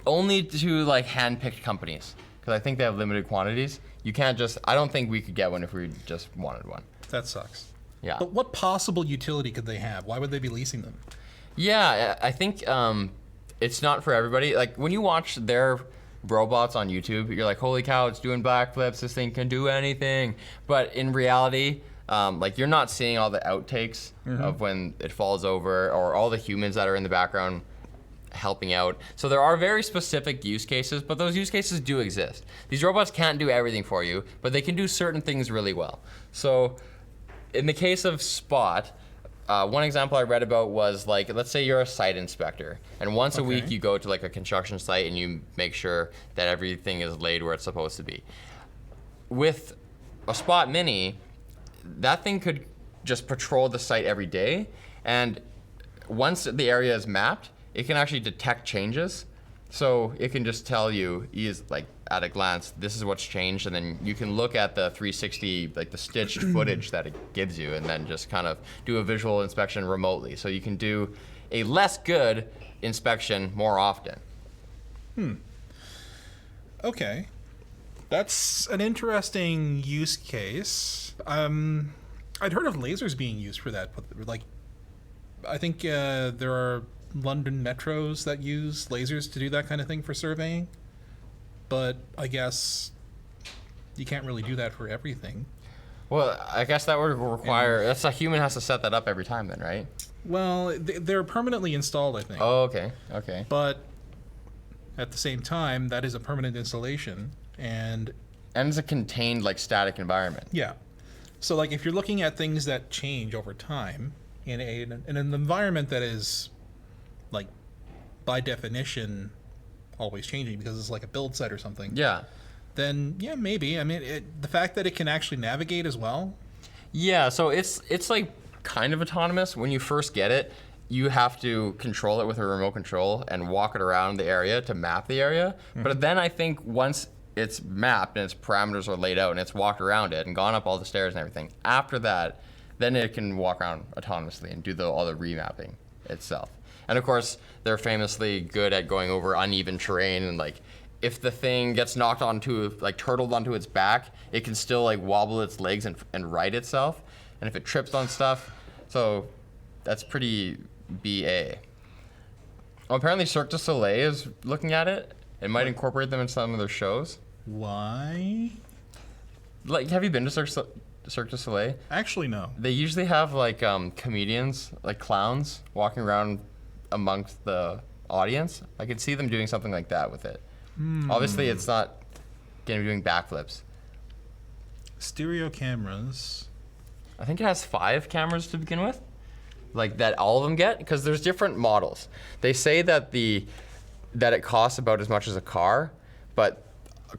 [SPEAKER 3] only to like hand-picked companies, because I think they have limited quantities. You can't just. I don't think we could get one if we just wanted one.
[SPEAKER 2] That sucks.
[SPEAKER 3] Yeah.
[SPEAKER 2] But what possible utility could they have? Why would they be leasing them?
[SPEAKER 3] Yeah, I think it's not for everybody. Like when you watch their robots on YouTube, you're like, holy cow, it's doing backflips. This thing can do anything. But in reality, like you're not seeing all the outtakes of when it falls over, or all the humans that are in the background helping out. So there are very specific use cases, but those use cases do exist. These robots can't do everything for you, but they can do certain things really well. So in the case of Spot, one example I read about was like, let's say you're a site inspector, and once a week
[SPEAKER 2] Okay.
[SPEAKER 3] you go to like a construction site and you make sure that everything is laid where it's supposed to be. With a Spot Mini, that thing could just patrol the site every day. And once the area is mapped, it can actually detect changes. So it can just tell you, like at a glance, this is what's changed, and then you can look at the 360, like the stitched footage that it gives you, and then just kind of do a visual inspection remotely. So you can do a less good inspection more often.
[SPEAKER 2] Okay. That's an interesting use case. I'd heard of lasers being used for that, but like, I think there are London metros that use lasers to do that kind of thing for surveying. But I guess you can't really do that for everything.
[SPEAKER 3] Well, I guess that would require, that's a human has to set that up every time then, right?
[SPEAKER 2] Well, they're permanently installed, I think.
[SPEAKER 3] Oh, okay, okay.
[SPEAKER 2] But at the same time, that is a permanent installation, and
[SPEAKER 3] And it's a contained, like, static environment.
[SPEAKER 2] yeah. So like if you're looking at things that change over time in an environment that is like by definition always changing because it's like a build site or something,
[SPEAKER 3] Yeah.
[SPEAKER 2] then yeah, maybe. I mean, the fact that it can actually navigate as well.
[SPEAKER 3] Yeah, so it's like kind of autonomous. When you first get it, you have to control it with a remote control and walk it around the area to map the area. But then I think once it's mapped and its parameters are laid out and it's walked around it and gone up all the stairs and everything, after that, then it can walk around autonomously and do all the remapping itself. And of course, they're famously good at going over uneven terrain, and like if the thing gets knocked onto, like turtled onto its back, it can still like wobble its legs and right itself. And if it trips on stuff, so that's pretty BA. Well, apparently Cirque du Soleil is looking at it. It might incorporate them in some of their shows.
[SPEAKER 2] Why?
[SPEAKER 3] Like, have you been to Cirque du Soleil?
[SPEAKER 2] Actually, no.
[SPEAKER 3] They usually have like comedians, like clowns, walking around amongst the audience. I could see them doing something like that with it. Obviously, it's not gonna be doing backflips.
[SPEAKER 2] Stereo cameras.
[SPEAKER 3] I think it has 5 cameras to begin with, like that all of them get, because there's different models. They say that that it costs about as much as a car, but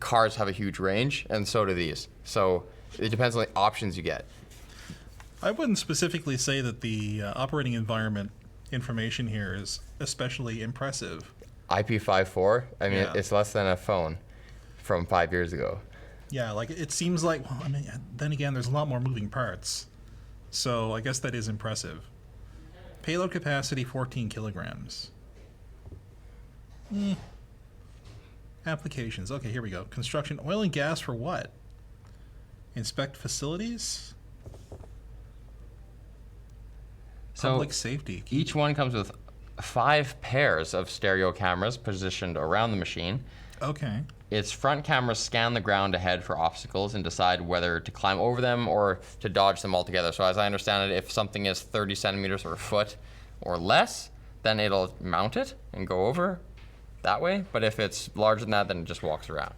[SPEAKER 3] cars have a huge range, and so do these. So it depends on the options you get.
[SPEAKER 2] I wouldn't specifically say that the operating environment information here is especially impressive.
[SPEAKER 3] IP54, I mean,
[SPEAKER 2] Yeah.
[SPEAKER 3] it's less than a phone from 5 years ago.
[SPEAKER 2] Yeah, like it seems like, well, I mean, then again, there's a lot more moving parts. So I guess that is impressive. Payload capacity 14 kilograms. Applications. Okay, here we go. Construction, oil and gas for what? Inspect facilities?
[SPEAKER 3] So
[SPEAKER 2] Public safety.
[SPEAKER 3] each one comes with 5 pairs of stereo cameras positioned around the machine.
[SPEAKER 2] Okay.
[SPEAKER 3] Its front cameras scan the ground ahead for obstacles and decide whether to climb over them or to dodge them altogether. So as I understand it, if something is 30 centimeters or a foot or less, then it'll mount it and go over that way. But if it's larger than that, then it just walks around.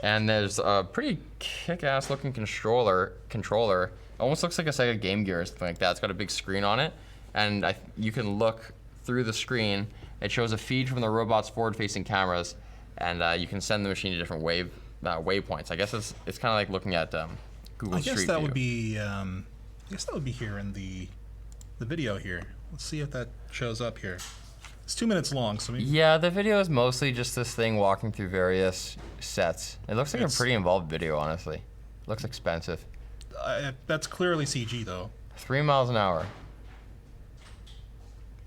[SPEAKER 3] And there's a pretty kick-ass looking controller. Almost looks like a Sega Game Gear or something like that. It's got a big screen on it, and you can look through the screen. It shows a feed from the robot's forward-facing cameras, and you can send the machine to different waypoints. I guess it's kind of like looking at Google
[SPEAKER 2] I guess
[SPEAKER 3] Street
[SPEAKER 2] that
[SPEAKER 3] View.
[SPEAKER 2] would be here in the video here. Let's see if that shows up here. It's 2 minutes long, so maybe
[SPEAKER 3] Yeah, the video is mostly just this thing walking through various sets. It looks like a pretty involved video, honestly. Looks expensive.
[SPEAKER 2] That's clearly CG though.
[SPEAKER 3] 3 miles an hour.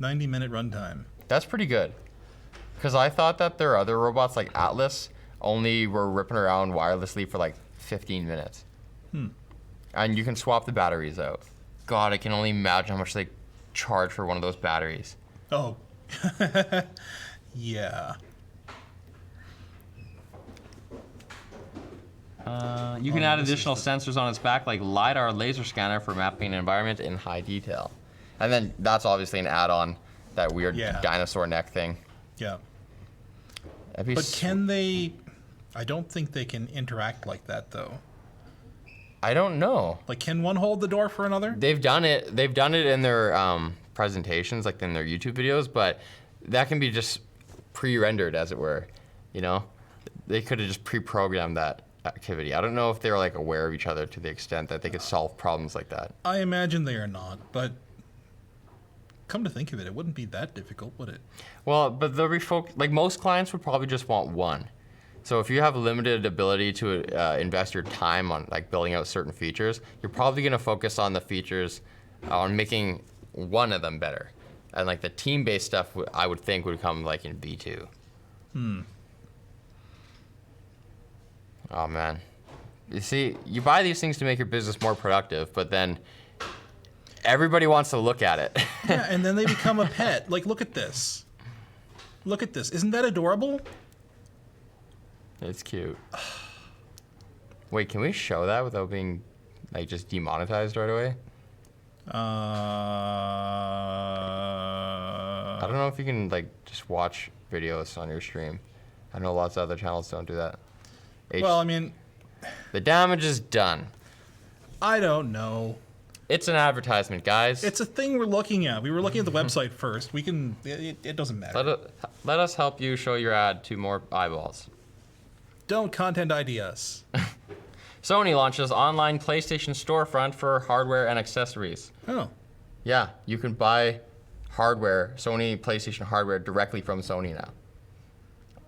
[SPEAKER 2] 90-minute runtime.
[SPEAKER 3] That's pretty good. Because I thought that their other robots, like Atlas, only were ripping around wirelessly for like 15 minutes. And you can swap the batteries out. God, I can only imagine how much they charge for one of those batteries.
[SPEAKER 2] Oh. Yeah.
[SPEAKER 3] You can add additional sensors on its back, like LiDAR laser scanner for mapping an environment in high detail. And then that's obviously an add-on, that weird
[SPEAKER 2] Yeah.
[SPEAKER 3] dinosaur neck thing.
[SPEAKER 2] Yeah.
[SPEAKER 3] That'd be
[SPEAKER 2] But can they? I don't think they can interact like that though.
[SPEAKER 3] I don't know.
[SPEAKER 2] Like, can one hold the door for another?
[SPEAKER 3] They've done it. They've done it in their presentations, like in their YouTube videos. But that can be just pre-rendered, as it were. You know, they could have just pre-programmed that activity. I don't know if they're like aware of each other to the extent that they could solve problems like that.
[SPEAKER 2] I imagine they are not, but come to think of it, it wouldn't be that difficult, would it?
[SPEAKER 3] Well, but they'll be like most clients would probably just want one. So if you have limited ability to invest your time on like building out certain features, you're probably going to focus on the features on making one of them better. And like the team-based stuff, I would think would come like in V2. Oh man. You see, you buy these things to make your business more productive, but then everybody wants to look at it.
[SPEAKER 2] Yeah, and then they become a pet. Like, look at this. Look at this. Isn't that adorable?
[SPEAKER 3] It's cute. Wait, can we show that without being like just demonetized right away? I don't know if you can like just watch videos on your stream. I know lots of other channels don't do that.
[SPEAKER 2] Well, I mean,
[SPEAKER 3] The damage is done.
[SPEAKER 2] I don't know.
[SPEAKER 3] It's an advertisement, guys.
[SPEAKER 2] It's a thing we're looking at. We were looking at the website first. We can. It doesn't matter.
[SPEAKER 3] Let us help you show your ad to more eyeballs.
[SPEAKER 2] Don't content ID us.
[SPEAKER 3] Sony launches online PlayStation storefront for hardware and accessories.
[SPEAKER 2] Oh.
[SPEAKER 3] Yeah, you can buy hardware, Sony PlayStation hardware, directly from Sony now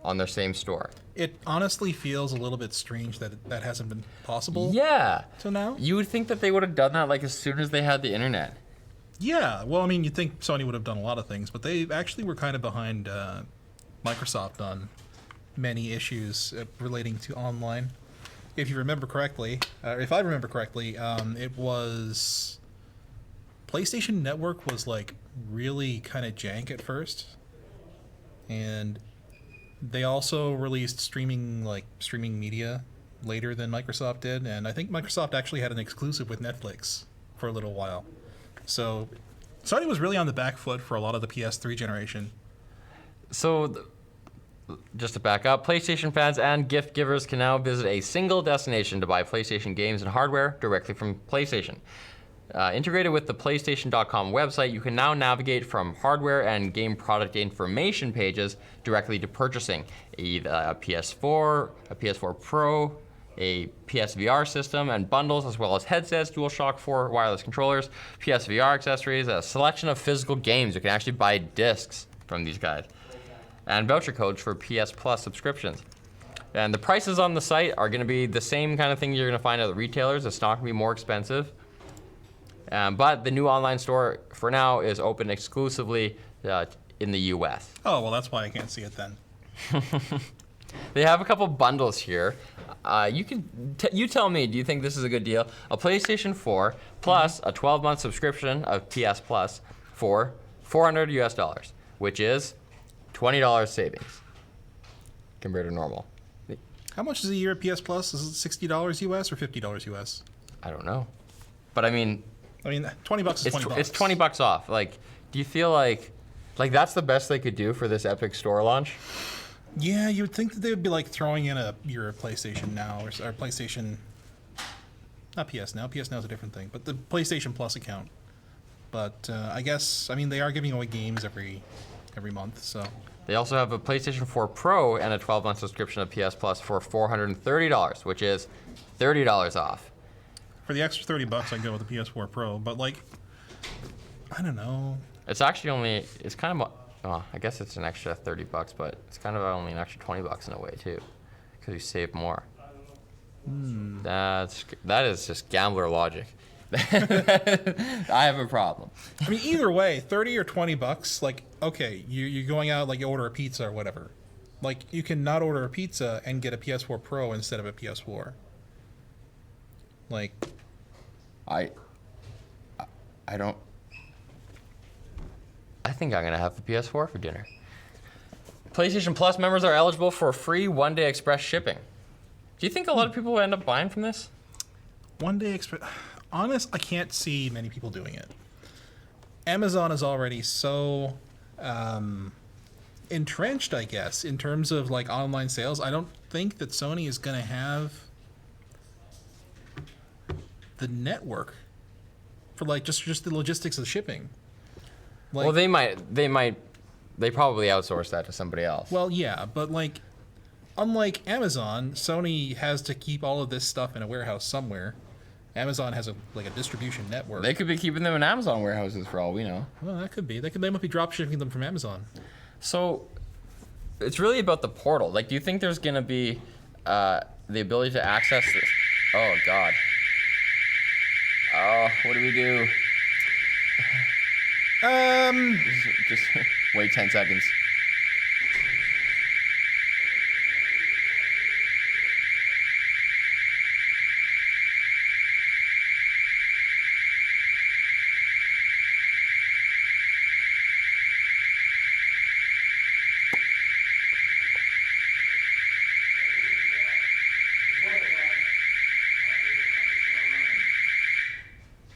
[SPEAKER 3] on their same store.
[SPEAKER 2] It honestly feels a little bit strange that that hasn't been possible.
[SPEAKER 3] Yeah.
[SPEAKER 2] Till now?
[SPEAKER 3] You would think that they would have done that like as soon as they had the internet.
[SPEAKER 2] Yeah. Well, I mean, you'd think Sony would have done a lot of things, but they actually were kind of behind Microsoft on many issues relating to online. If you remember correctly, if I remember correctly, it was PlayStation Network was like really kind of jank at first, and they also released streaming media later than Microsoft did, and I think Microsoft actually had an exclusive with Netflix for a little while. So Sony was really on the back foot for a lot of the PS3 generation.
[SPEAKER 3] So, just to back up, PlayStation fans and gift givers can now visit a single destination to buy PlayStation games and hardware directly from PlayStation. Integrated with the PlayStation.com website, you can now navigate from hardware and game product information pages directly to purchasing either a PS4, a PS4 Pro, a PSVR system, and bundles, as well as headsets, DualShock 4 wireless controllers, PSVR accessories, a selection of physical games. You can actually buy discs from these guys, and voucher codes for PS Plus subscriptions. And the prices on the site are going to be the same kind of thing you're going to find at the retailers. It's not going to be more expensive. But the new online store, for now, is open exclusively in the US.
[SPEAKER 2] Oh, well, that's why I can't see it then.
[SPEAKER 3] They have a couple bundles here. You tell me, do you think this is a good deal? A PlayStation 4 plus a 12-month subscription of PS Plus for $400 US, which is $20 savings compared to normal.
[SPEAKER 2] How much is a year at PS Plus? Is it $60 US or $50 US?
[SPEAKER 3] I don't know. But I mean,
[SPEAKER 2] $20 is $20.
[SPEAKER 3] It's $20 off. Like, do you feel like that's the best they could do for this Epic Store launch?
[SPEAKER 2] Yeah, you would think that they would be like throwing in your PlayStation Now or PlayStation, not PS Now. PS Now is a different thing, but the PlayStation Plus account. But I guess they are giving away games every month. So
[SPEAKER 3] they also have a PlayStation 4 Pro and a 12-month subscription of PS Plus for $430, which is $30 off.
[SPEAKER 2] For the extra $30, I go with the PS4 Pro. But I don't know.
[SPEAKER 3] It's actually it's kind of, I guess it's an extra $30, but it's kind of only an extra $20 in a way too, because you save more. That is just gambler logic. I have a problem.
[SPEAKER 2] Either way, $30 or $20. Okay, you're going out, you order a pizza or whatever. You can not order a pizza and get a PS4 Pro instead of a PS4.
[SPEAKER 3] I don't. I think I'm gonna have the PS4 for dinner. PlayStation Plus members are eligible for free one-day express shipping. Do you think a lot of people will end up buying from this?
[SPEAKER 2] One day express. Honest, I can't see many people doing it. Amazon is already so entrenched, I guess, in terms of online sales. I don't think that Sony is gonna have the network for just the logistics of shipping.
[SPEAKER 3] Well, they probably outsource that to somebody else.
[SPEAKER 2] Well, yeah, but unlike Amazon, Sony has to keep all of this stuff in a warehouse somewhere. Amazon has a distribution network.
[SPEAKER 3] They could be keeping them in Amazon warehouses for all we know.
[SPEAKER 2] Well, that could be. They might be drop shipping them from Amazon.
[SPEAKER 3] So it's really about the portal. Like, do you think there's going to be the ability to access this? Oh, God. Oh, what do we do? Just wait 10 seconds.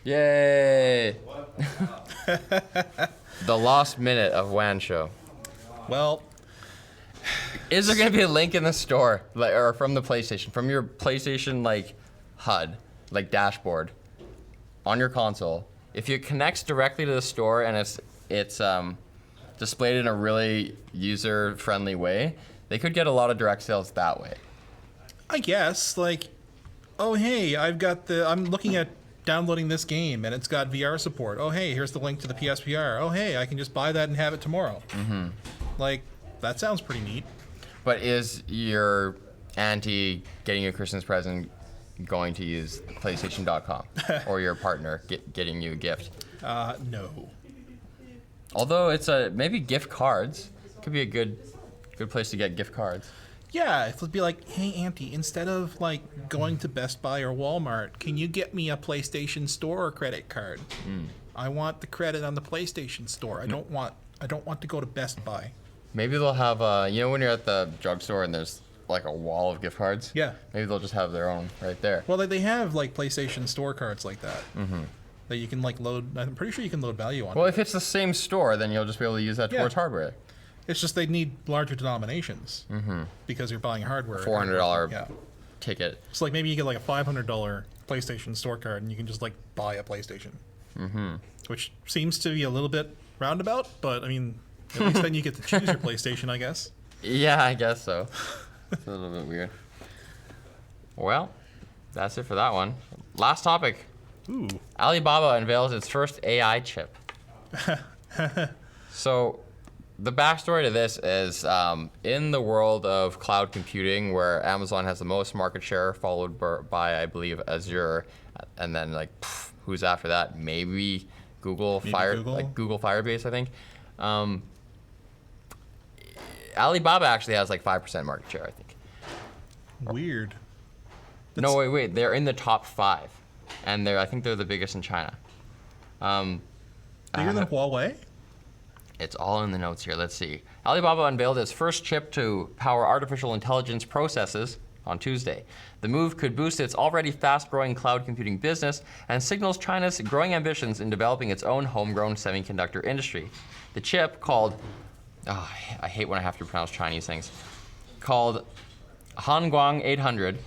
[SPEAKER 3] Yay! The lost minute of WAN show.
[SPEAKER 2] Well,
[SPEAKER 3] Is there going to be a link in the store, or from the PlayStation, from your PlayStation HUD, dashboard, on your console? If it connects directly to the store and it's displayed in a really user-friendly way, they could get a lot of direct sales that way.
[SPEAKER 2] I guess oh hey, I'm looking at downloading this game and it's got VR support. Oh hey, here's the link to the PSVR. Oh hey, I can just buy that and have it tomorrow. Mm-hmm. That sounds pretty neat.
[SPEAKER 3] But is your auntie getting you a Christmas present going to use PlayStation.com, or your partner getting you a gift?
[SPEAKER 2] No.
[SPEAKER 3] Although it's maybe gift cards could be a good place to get gift cards.
[SPEAKER 2] Yeah, it would be like, hey auntie, instead of going to Best Buy or Walmart, can you get me a PlayStation Store credit card? I want the credit on the PlayStation Store. I don't want to go to Best Buy.
[SPEAKER 3] Maybe they'll have when you're at the drugstore and there's a wall of gift cards.
[SPEAKER 2] Yeah.
[SPEAKER 3] Maybe they'll just have their own right there.
[SPEAKER 2] Well, they have PlayStation Store cards like that. Mm-hmm. That you can load. I'm pretty sure you can load value on.
[SPEAKER 3] Well, if it's the same store, then you'll just be able to use that
[SPEAKER 2] Yeah.
[SPEAKER 3] towards hardware.
[SPEAKER 2] It's just they need larger denominations because you're buying hardware.
[SPEAKER 3] $400
[SPEAKER 2] Yeah.
[SPEAKER 3] ticket.
[SPEAKER 2] It's maybe you get a $500 PlayStation Store card and you can just buy a PlayStation. Mm-hmm. Which seems to be a little bit roundabout, but I mean, at least then you get to choose your PlayStation, I guess.
[SPEAKER 3] Yeah, I guess so. It's a little bit weird. Well, that's it for that one. Last topic.
[SPEAKER 2] Ooh.
[SPEAKER 3] Alibaba unveils its first AI chip. So, the backstory to this is in the world of cloud computing, where Amazon has the most market share, followed by I believe, Azure, and then who's after that? Maybe Google Google Firebase, I think. Alibaba actually has 5% market share, I think.
[SPEAKER 2] Weird.
[SPEAKER 3] No, wait. They're in the top 5, and I think they're the biggest in China.
[SPEAKER 2] Bigger than Huawei?
[SPEAKER 3] It's all in the notes here. Let's see. Alibaba unveiled its first chip to power artificial intelligence processes on Tuesday. The move could boost its already fast-growing cloud computing business and signals China's growing ambitions in developing its own homegrown semiconductor industry. The chip, called, I hate when I have to pronounce Chinese things, called Hanguang 800,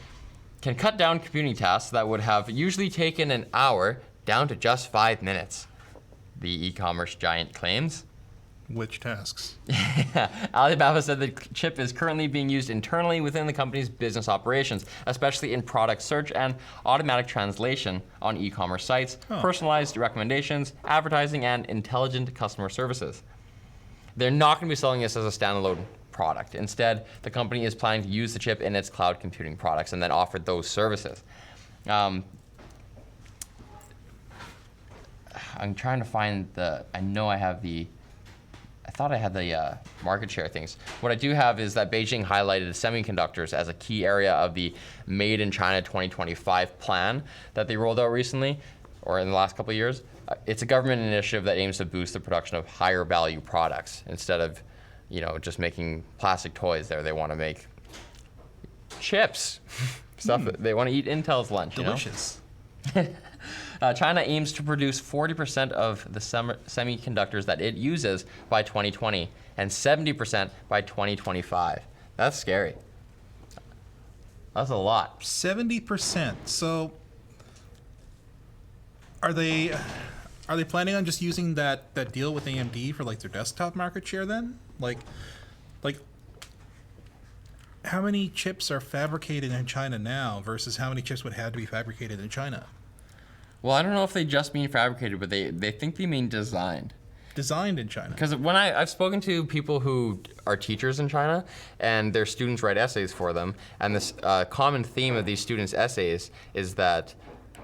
[SPEAKER 3] can cut down computing tasks that would have usually taken an hour down to just 5 minutes, the e-commerce giant claims.
[SPEAKER 2] Which tasks?
[SPEAKER 3] Alibaba said the chip is currently being used internally within the company's business operations, especially in product search and automatic translation on e-commerce sites, personalized recommendations, advertising, and intelligent customer services. They're not going to be selling this as a standalone product. Instead, the company is planning to use the chip in its cloud computing products and then offer those services. I'm trying to find I know I have I thought I had the market share things. What I do have is that Beijing highlighted semiconductors as a key area of the Made in China 2025 plan that they rolled out recently, or in the last couple of years. It's a government initiative that aims to boost the production of higher value products instead of, just making plastic toys there. They want to make chips, stuff that they want to eat Intel's lunch.
[SPEAKER 2] Delicious.
[SPEAKER 3] China aims to produce 40% of the semiconductors that it uses by 2020 and 70% by 2025. That's scary. That's a lot.
[SPEAKER 2] 70%. So, are they planning on just using that deal with AMD for their desktop market share then? how many chips are fabricated in China now versus how many chips would have to be fabricated in China?
[SPEAKER 3] Well, I don't know if they just mean fabricated, but they think they mean designed.
[SPEAKER 2] Designed in China.
[SPEAKER 3] Because when I've spoken to people who are teachers in China, and their students write essays for them, and this common theme of these students' essays is that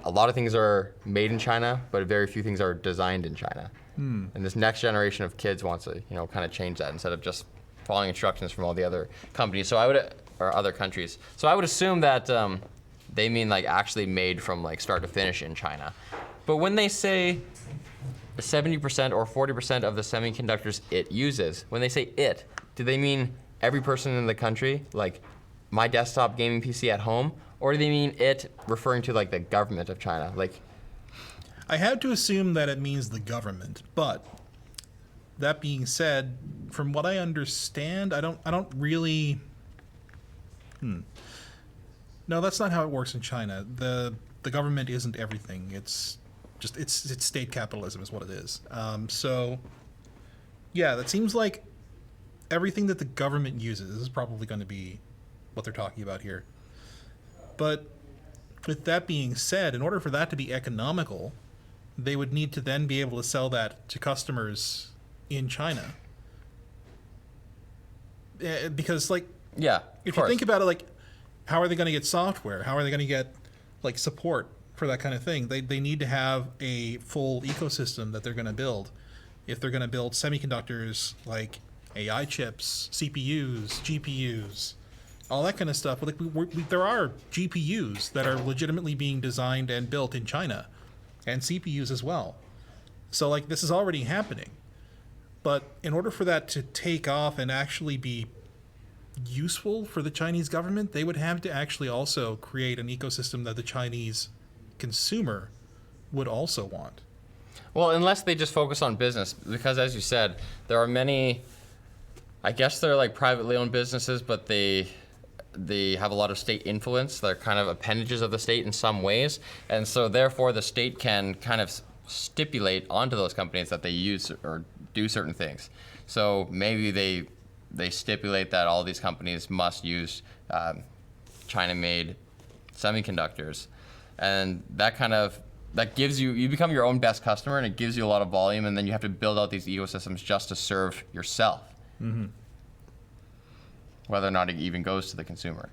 [SPEAKER 3] a lot of things are made in China, but very few things are designed in China. And this next generation of kids wants to, kind of change that instead of just following instructions from all the other companies. So or other countries. So I would assume that they mean like actually made from like start to finish in China. But when they say 70% or 40% of the semiconductors it uses, when they say it, do they mean every person in the country, like my desktop gaming PC at home, or do they mean it referring to like the government of China? Like,
[SPEAKER 2] I had to assume that it means the government, but that being said, from what I understand, I don't really. No, that's not how it works in China. The government isn't everything. It's state capitalism is what it is. So, yeah, that seems like everything that the government uses is probably going to be what they're talking about here. But with that being said, in order for that to be economical, they would need to then be able to sell that to customers in China. Because, like,
[SPEAKER 3] yeah,
[SPEAKER 2] if you think about it, like, how are they going to get software? How are they going to get, like, support for that kind of thing? They need to have a full ecosystem that they're going to build. If they're going to build semiconductors like AI chips, CPUs, GPUs, all that kind of stuff. Like there are GPUs that are legitimately being designed and built in China, and CPUs as well. So like this is already happening. But in order for that to take off and actually be useful for the Chinese government, they would have to actually also create an ecosystem that the Chinese consumer would also want.
[SPEAKER 3] well, unless they just focus on business, because as you said, there are many, I guess they're like privately owned businesses, but they have a lot of state influence. They're kind of appendages of the state in some ways. And so therefore the state can kind of stipulate onto those companies that they use or do certain things. So maybe they stipulate that all these companies must use China-made semiconductors. And that gives you become your own best customer, and it gives you a lot of volume, and then you have to build out these ecosystems just to serve yourself. Mm-hmm. Whether or not it even goes to the consumer.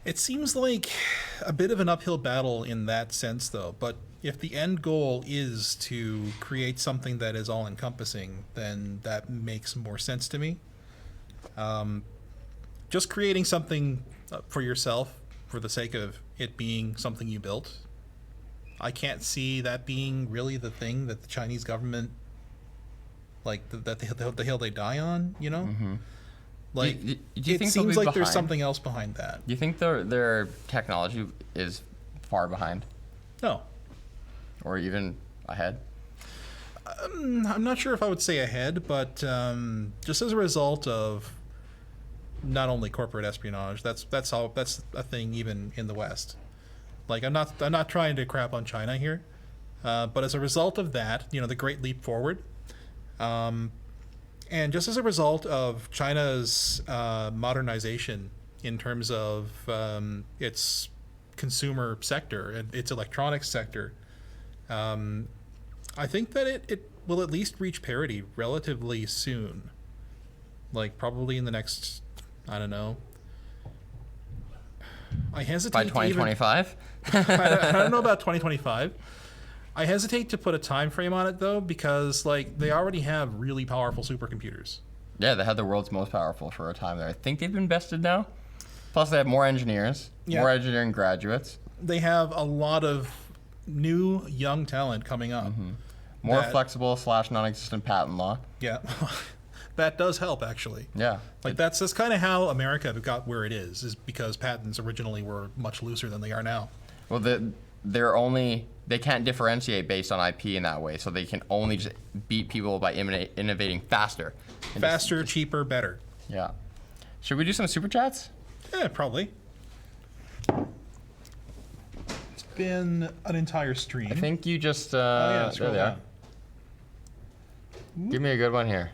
[SPEAKER 2] It seems like a bit of an uphill battle in that sense, though. But if the end goal is to create something that is all-encompassing, then that makes more sense to me. Just creating something for yourself for the sake of it being something you built, I can't see that being really the thing that the Chinese government, like, that the hill they die on, you know? Mm-hmm. Like,
[SPEAKER 3] do you
[SPEAKER 2] it
[SPEAKER 3] think
[SPEAKER 2] seems like there's
[SPEAKER 3] behind?
[SPEAKER 2] something else behind that.
[SPEAKER 3] Do you think their technology is far behind,
[SPEAKER 2] No.
[SPEAKER 3] or even ahead?
[SPEAKER 2] I'm not sure if I would say ahead, but just as a result of not only corporate espionage, that's a thing even in the West. Like I'm not trying to crap on China here, but as a result of that, the Great Leap Forward, and just as a result of China's modernization in terms of its consumer sector and its electronics sector, I think that it will at least reach parity relatively soon. Like probably in the next, I don't know. I hesitate
[SPEAKER 3] By 2025?
[SPEAKER 2] I don't know about 2025. I hesitate to put a time frame on it though, because like they already have really powerful supercomputers.
[SPEAKER 3] Yeah, they had the world's most powerful for a time there. I think they've invested now. Plus, they have more engineers, more engineering graduates.
[SPEAKER 2] They have a lot of new young talent coming up.
[SPEAKER 3] Mm-hmm. More flexible / non-existent patent law.
[SPEAKER 2] Yeah, that does help actually.
[SPEAKER 3] Yeah,
[SPEAKER 2] like that's kind of how America got where it is because patents originally were much looser than they are now.
[SPEAKER 3] Well, they can't differentiate based on IP in that way, so they can only just beat people by innovating faster.
[SPEAKER 2] Faster, cheaper, better.
[SPEAKER 3] Yeah. Should we do some super chats?
[SPEAKER 2] Yeah, probably. It's been an entire stream.
[SPEAKER 3] I think you just.
[SPEAKER 2] There
[SPEAKER 3] they are. Give me a good one here.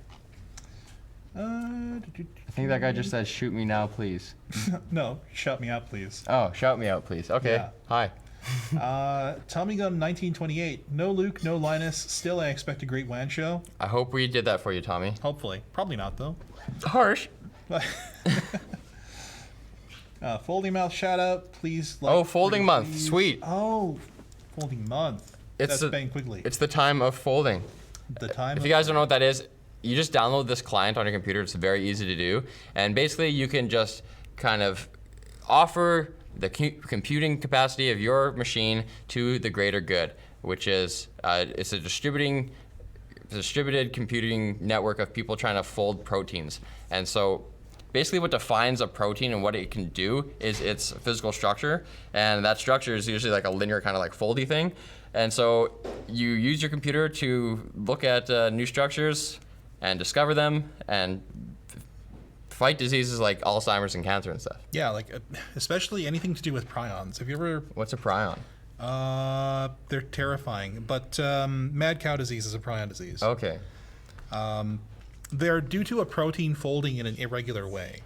[SPEAKER 3] I think that guy just said, "Shoot me now, please."
[SPEAKER 2] No, shout me out, please.
[SPEAKER 3] Oh, shout me out, please. Okay.
[SPEAKER 2] Yeah.
[SPEAKER 3] Hi.
[SPEAKER 2] Tommy Gun 1928. No Luke, no Linus. Still, I expect a great WAN show.
[SPEAKER 3] I hope we did that for you, Tommy.
[SPEAKER 2] Hopefully. Probably not, though.
[SPEAKER 3] Harsh.
[SPEAKER 2] Folding Mouth shout out, please.
[SPEAKER 3] Oh, Folding Month.
[SPEAKER 2] please.
[SPEAKER 3] Sweet.
[SPEAKER 2] Oh, Folding Month. That's Ben Quigley.
[SPEAKER 3] It's the time of folding.
[SPEAKER 2] The time.
[SPEAKER 3] If you guys don't know what that is, you just download this client on your computer. It's very easy to do. And basically, you can just kind of offer the computing capacity of your machine to the greater good, which is it's a distributed computing network of people trying to fold proteins. And so basically what defines a protein and what it can do is its physical structure. And that structure is usually like a linear kind of like foldy thing. And so you use your computer to look at new structures and discover them and fight diseases like Alzheimer's and cancer and stuff.
[SPEAKER 2] Yeah, like especially anything to do with prions. Have you ever?
[SPEAKER 3] What's a prion?
[SPEAKER 2] They're terrifying. But mad cow disease is a prion disease.
[SPEAKER 3] Okay.
[SPEAKER 2] They're due to a protein folding in an irregular way,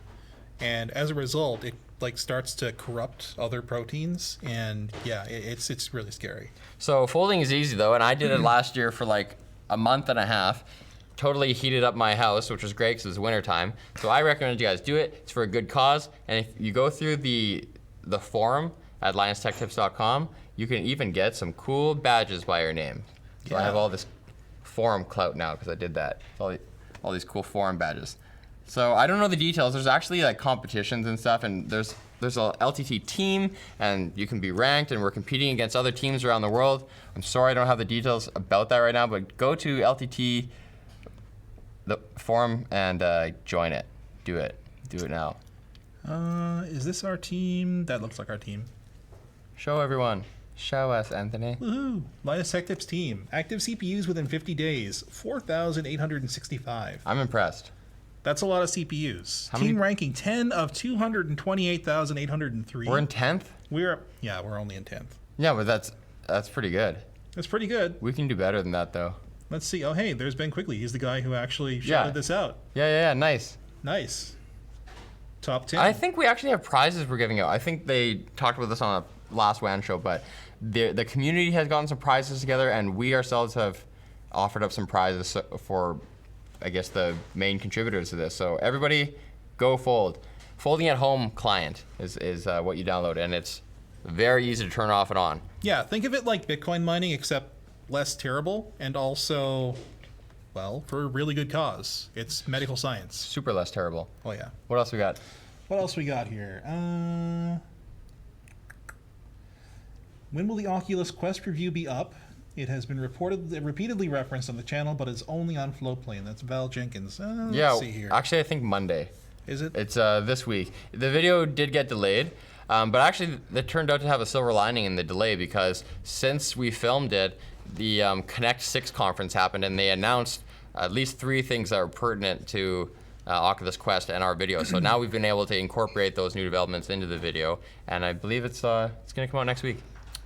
[SPEAKER 2] and as a result, it like starts to corrupt other proteins, and yeah, it's really scary.
[SPEAKER 3] So folding is easy though, and I did it last year for like a month and a half. Totally heated up my house, which was great because it's winter time. So I recommend you guys do it. It's for a good cause, and if you go through the forum at LinusTechTips.com, you can even get some cool badges by your name. So I have all this forum clout now because I did that. All these cool forum badges. So I don't know the details. There's actually like competitions and stuff, and there's a LTT team, and you can be ranked, and we're competing against other teams around the world. I'm sorry I don't have the details about that right now, but go to LTT the forum and join it. Do it now.
[SPEAKER 2] Is this our team? That looks like our team.
[SPEAKER 3] Show everyone. Show us, Anthony.
[SPEAKER 2] Woohoo! Linus Tech Tips team. Active CPUs within 50 days. 4,865.
[SPEAKER 3] I'm impressed.
[SPEAKER 2] That's a lot of CPUs.
[SPEAKER 3] How
[SPEAKER 2] Team
[SPEAKER 3] many-
[SPEAKER 2] ranking 10 of 228,803.
[SPEAKER 3] We're in 10th?
[SPEAKER 2] We're only in 10th.
[SPEAKER 3] Yeah, but that's pretty good.
[SPEAKER 2] That's pretty good.
[SPEAKER 3] We can do better than that though.
[SPEAKER 2] Let's see. Oh, hey, there's Ben Quigley. He's the guy who actually
[SPEAKER 3] Yeah.
[SPEAKER 2] shouted this out.
[SPEAKER 3] Yeah, nice.
[SPEAKER 2] Nice. Top 10.
[SPEAKER 3] I think we actually have prizes we're giving out. I think they talked about this on a last WAN show, but the community has gotten some prizes together, and we ourselves have offered up some prizes for, I guess, the main contributors to this. So everybody, go fold. Folding at home client is what you download, and it's very easy to turn off and on.
[SPEAKER 2] Yeah, think of it like Bitcoin mining, except less terrible, and also, well, for a really good cause. It's medical science.
[SPEAKER 3] Super less terrible.
[SPEAKER 2] Oh, yeah.
[SPEAKER 3] What else we got?
[SPEAKER 2] What else we got here? When will the Oculus Quest review be up? It has been repeatedly referenced on the channel, but it's only on Floatplane. That's Val Jenkins.
[SPEAKER 3] Yeah,
[SPEAKER 2] Let's see here.
[SPEAKER 3] actually, I think Monday.
[SPEAKER 2] Is it?
[SPEAKER 3] It's this week. The video did get delayed, but actually, it turned out to have a silver lining in the delay because since we filmed it, the Connect 6 conference happened, and they announced at least 3 things that are pertinent to Oculus Quest and our video. So now we've been able to incorporate those new developments into the video, and I believe it's going to come out next week.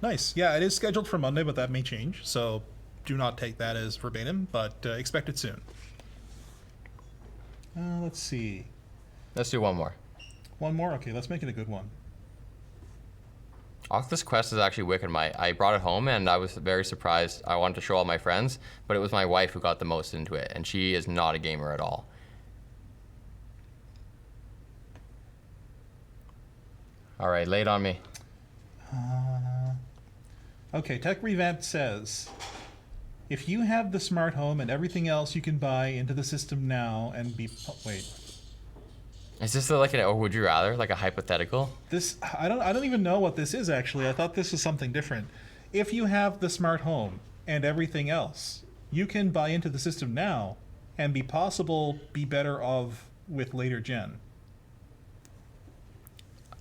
[SPEAKER 2] Nice. Yeah, it is scheduled for Monday, but that may change. So do not take that as verbatim, but expect it soon. Let's see.
[SPEAKER 3] Let's do one more.
[SPEAKER 2] One more? Okay, let's make it a good one.
[SPEAKER 3] Oculus Quest is actually wicked. I brought it home, and I was very surprised. I wanted to show all my friends, but it was my wife who got the most into it, and she is not a gamer at all. All right, lay it on me.
[SPEAKER 2] Okay, Tech Revamped says, if you have the smart home and everything else you can buy into the system now and be... Wait.
[SPEAKER 3] Is this like an would you rather, like a hypothetical?
[SPEAKER 2] This, I don't even know what this is, actually. I thought this was something different. If you have the smart home and everything else, you can buy into the system now and be better off with later gen.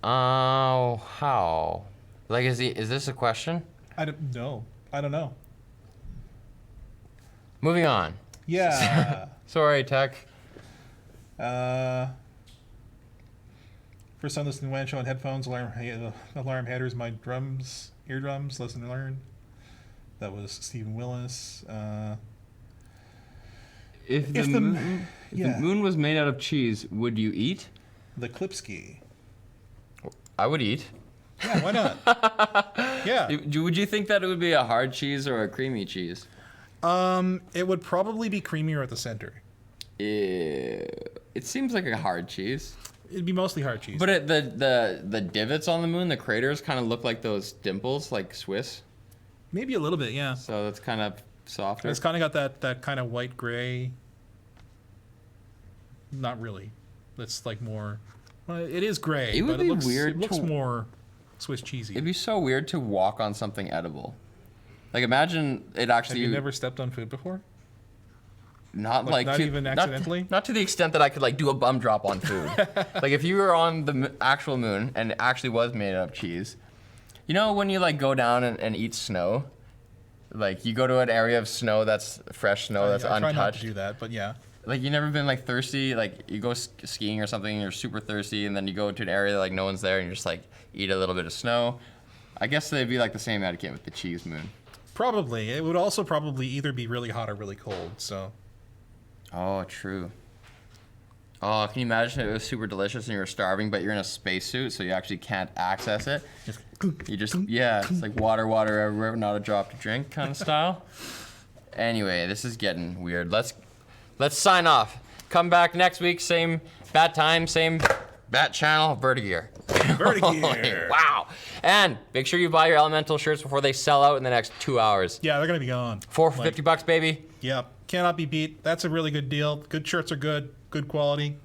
[SPEAKER 3] Oh, how? Like, is this a question?
[SPEAKER 2] I don't know.
[SPEAKER 3] Moving on.
[SPEAKER 2] Yeah.
[SPEAKER 3] Sorry, Tech.
[SPEAKER 2] For some listening to WAN show on headphones, alarm headers, my eardrums, listen and learn. That was Stephen Willis. If
[SPEAKER 5] If
[SPEAKER 2] Yeah.
[SPEAKER 5] the moon was made out of cheese, would you eat?
[SPEAKER 2] The Klipski.
[SPEAKER 3] I would eat.
[SPEAKER 2] Yeah, why not? Yeah.
[SPEAKER 5] Would you think that it would be a hard cheese or a creamy cheese?
[SPEAKER 2] It would probably be creamier at the center.
[SPEAKER 5] It seems like a hard cheese.
[SPEAKER 2] It'd be mostly hard cheese.
[SPEAKER 5] But the divots on the moon, the craters, kind of look like those dimples, like Swiss.
[SPEAKER 2] Maybe a little bit, yeah.
[SPEAKER 5] So that's kind of softer.
[SPEAKER 2] It's kind of got that kind of white gray. Not really. It's like more. Well, it is gray,
[SPEAKER 5] It would
[SPEAKER 2] but
[SPEAKER 5] be
[SPEAKER 2] it looks
[SPEAKER 5] weird
[SPEAKER 2] It looks
[SPEAKER 5] to-
[SPEAKER 2] more Swiss cheesy.
[SPEAKER 5] It'd be so weird to walk on something edible. Like imagine it
[SPEAKER 2] Have
[SPEAKER 5] actually
[SPEAKER 2] you never stepped on food before?
[SPEAKER 5] not
[SPEAKER 2] like,
[SPEAKER 5] like
[SPEAKER 2] not
[SPEAKER 5] to,
[SPEAKER 2] even accidentally?
[SPEAKER 3] Not to the extent that I could like do a bum drop on food. Like if you were on the actual moon and it actually was made of cheese,
[SPEAKER 5] You know when you like go down and eat snow? Like you go to an area of snow that's fresh snow that's
[SPEAKER 2] I try not to
[SPEAKER 5] untouched.
[SPEAKER 2] do that, but yeah.
[SPEAKER 5] Like you never been like thirsty, like you go skiing or something and you're super thirsty and then you go to an area like no one's there and you just like eat a little bit of snow. I guess they'd be like the same etiquette with the cheese moon.
[SPEAKER 2] Probably. It would also probably either be really hot or really cold, so.
[SPEAKER 5] Oh, true. Oh, can you imagine if it was super delicious and you were starving, but you're in a spacesuit, so you actually can't access it? You just, yeah, it's like water, water everywhere, not a drop to drink kind of style. Anyway, this is getting weird. Let's sign off. Come back next week, same bat time, same bat channel, Vertigear.
[SPEAKER 2] Vertigear.
[SPEAKER 3] Wow. And make sure you buy your Elemental shirts before they sell out in the next 2 hours.
[SPEAKER 2] Yeah, they're going to be gone.
[SPEAKER 3] 4 for
[SPEAKER 2] Like,
[SPEAKER 3] $50, baby.
[SPEAKER 2] Yeah, cannot be beat. That's a really good deal. Good shirts are good. Good quality.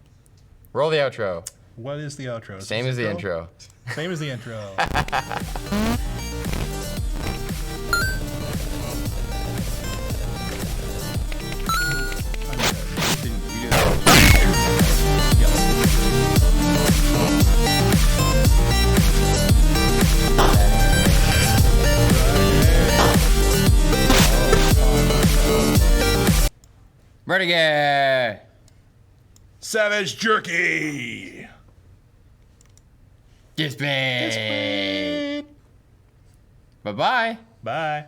[SPEAKER 3] Roll the outro.
[SPEAKER 2] What is the outro? Is
[SPEAKER 3] Same
[SPEAKER 2] this
[SPEAKER 3] as the
[SPEAKER 2] go?
[SPEAKER 3] intro.
[SPEAKER 2] Same as the intro.
[SPEAKER 5] Vertigear!
[SPEAKER 2] Savage Jerky!
[SPEAKER 5] Dispatch! Bye-bye.
[SPEAKER 2] Bye.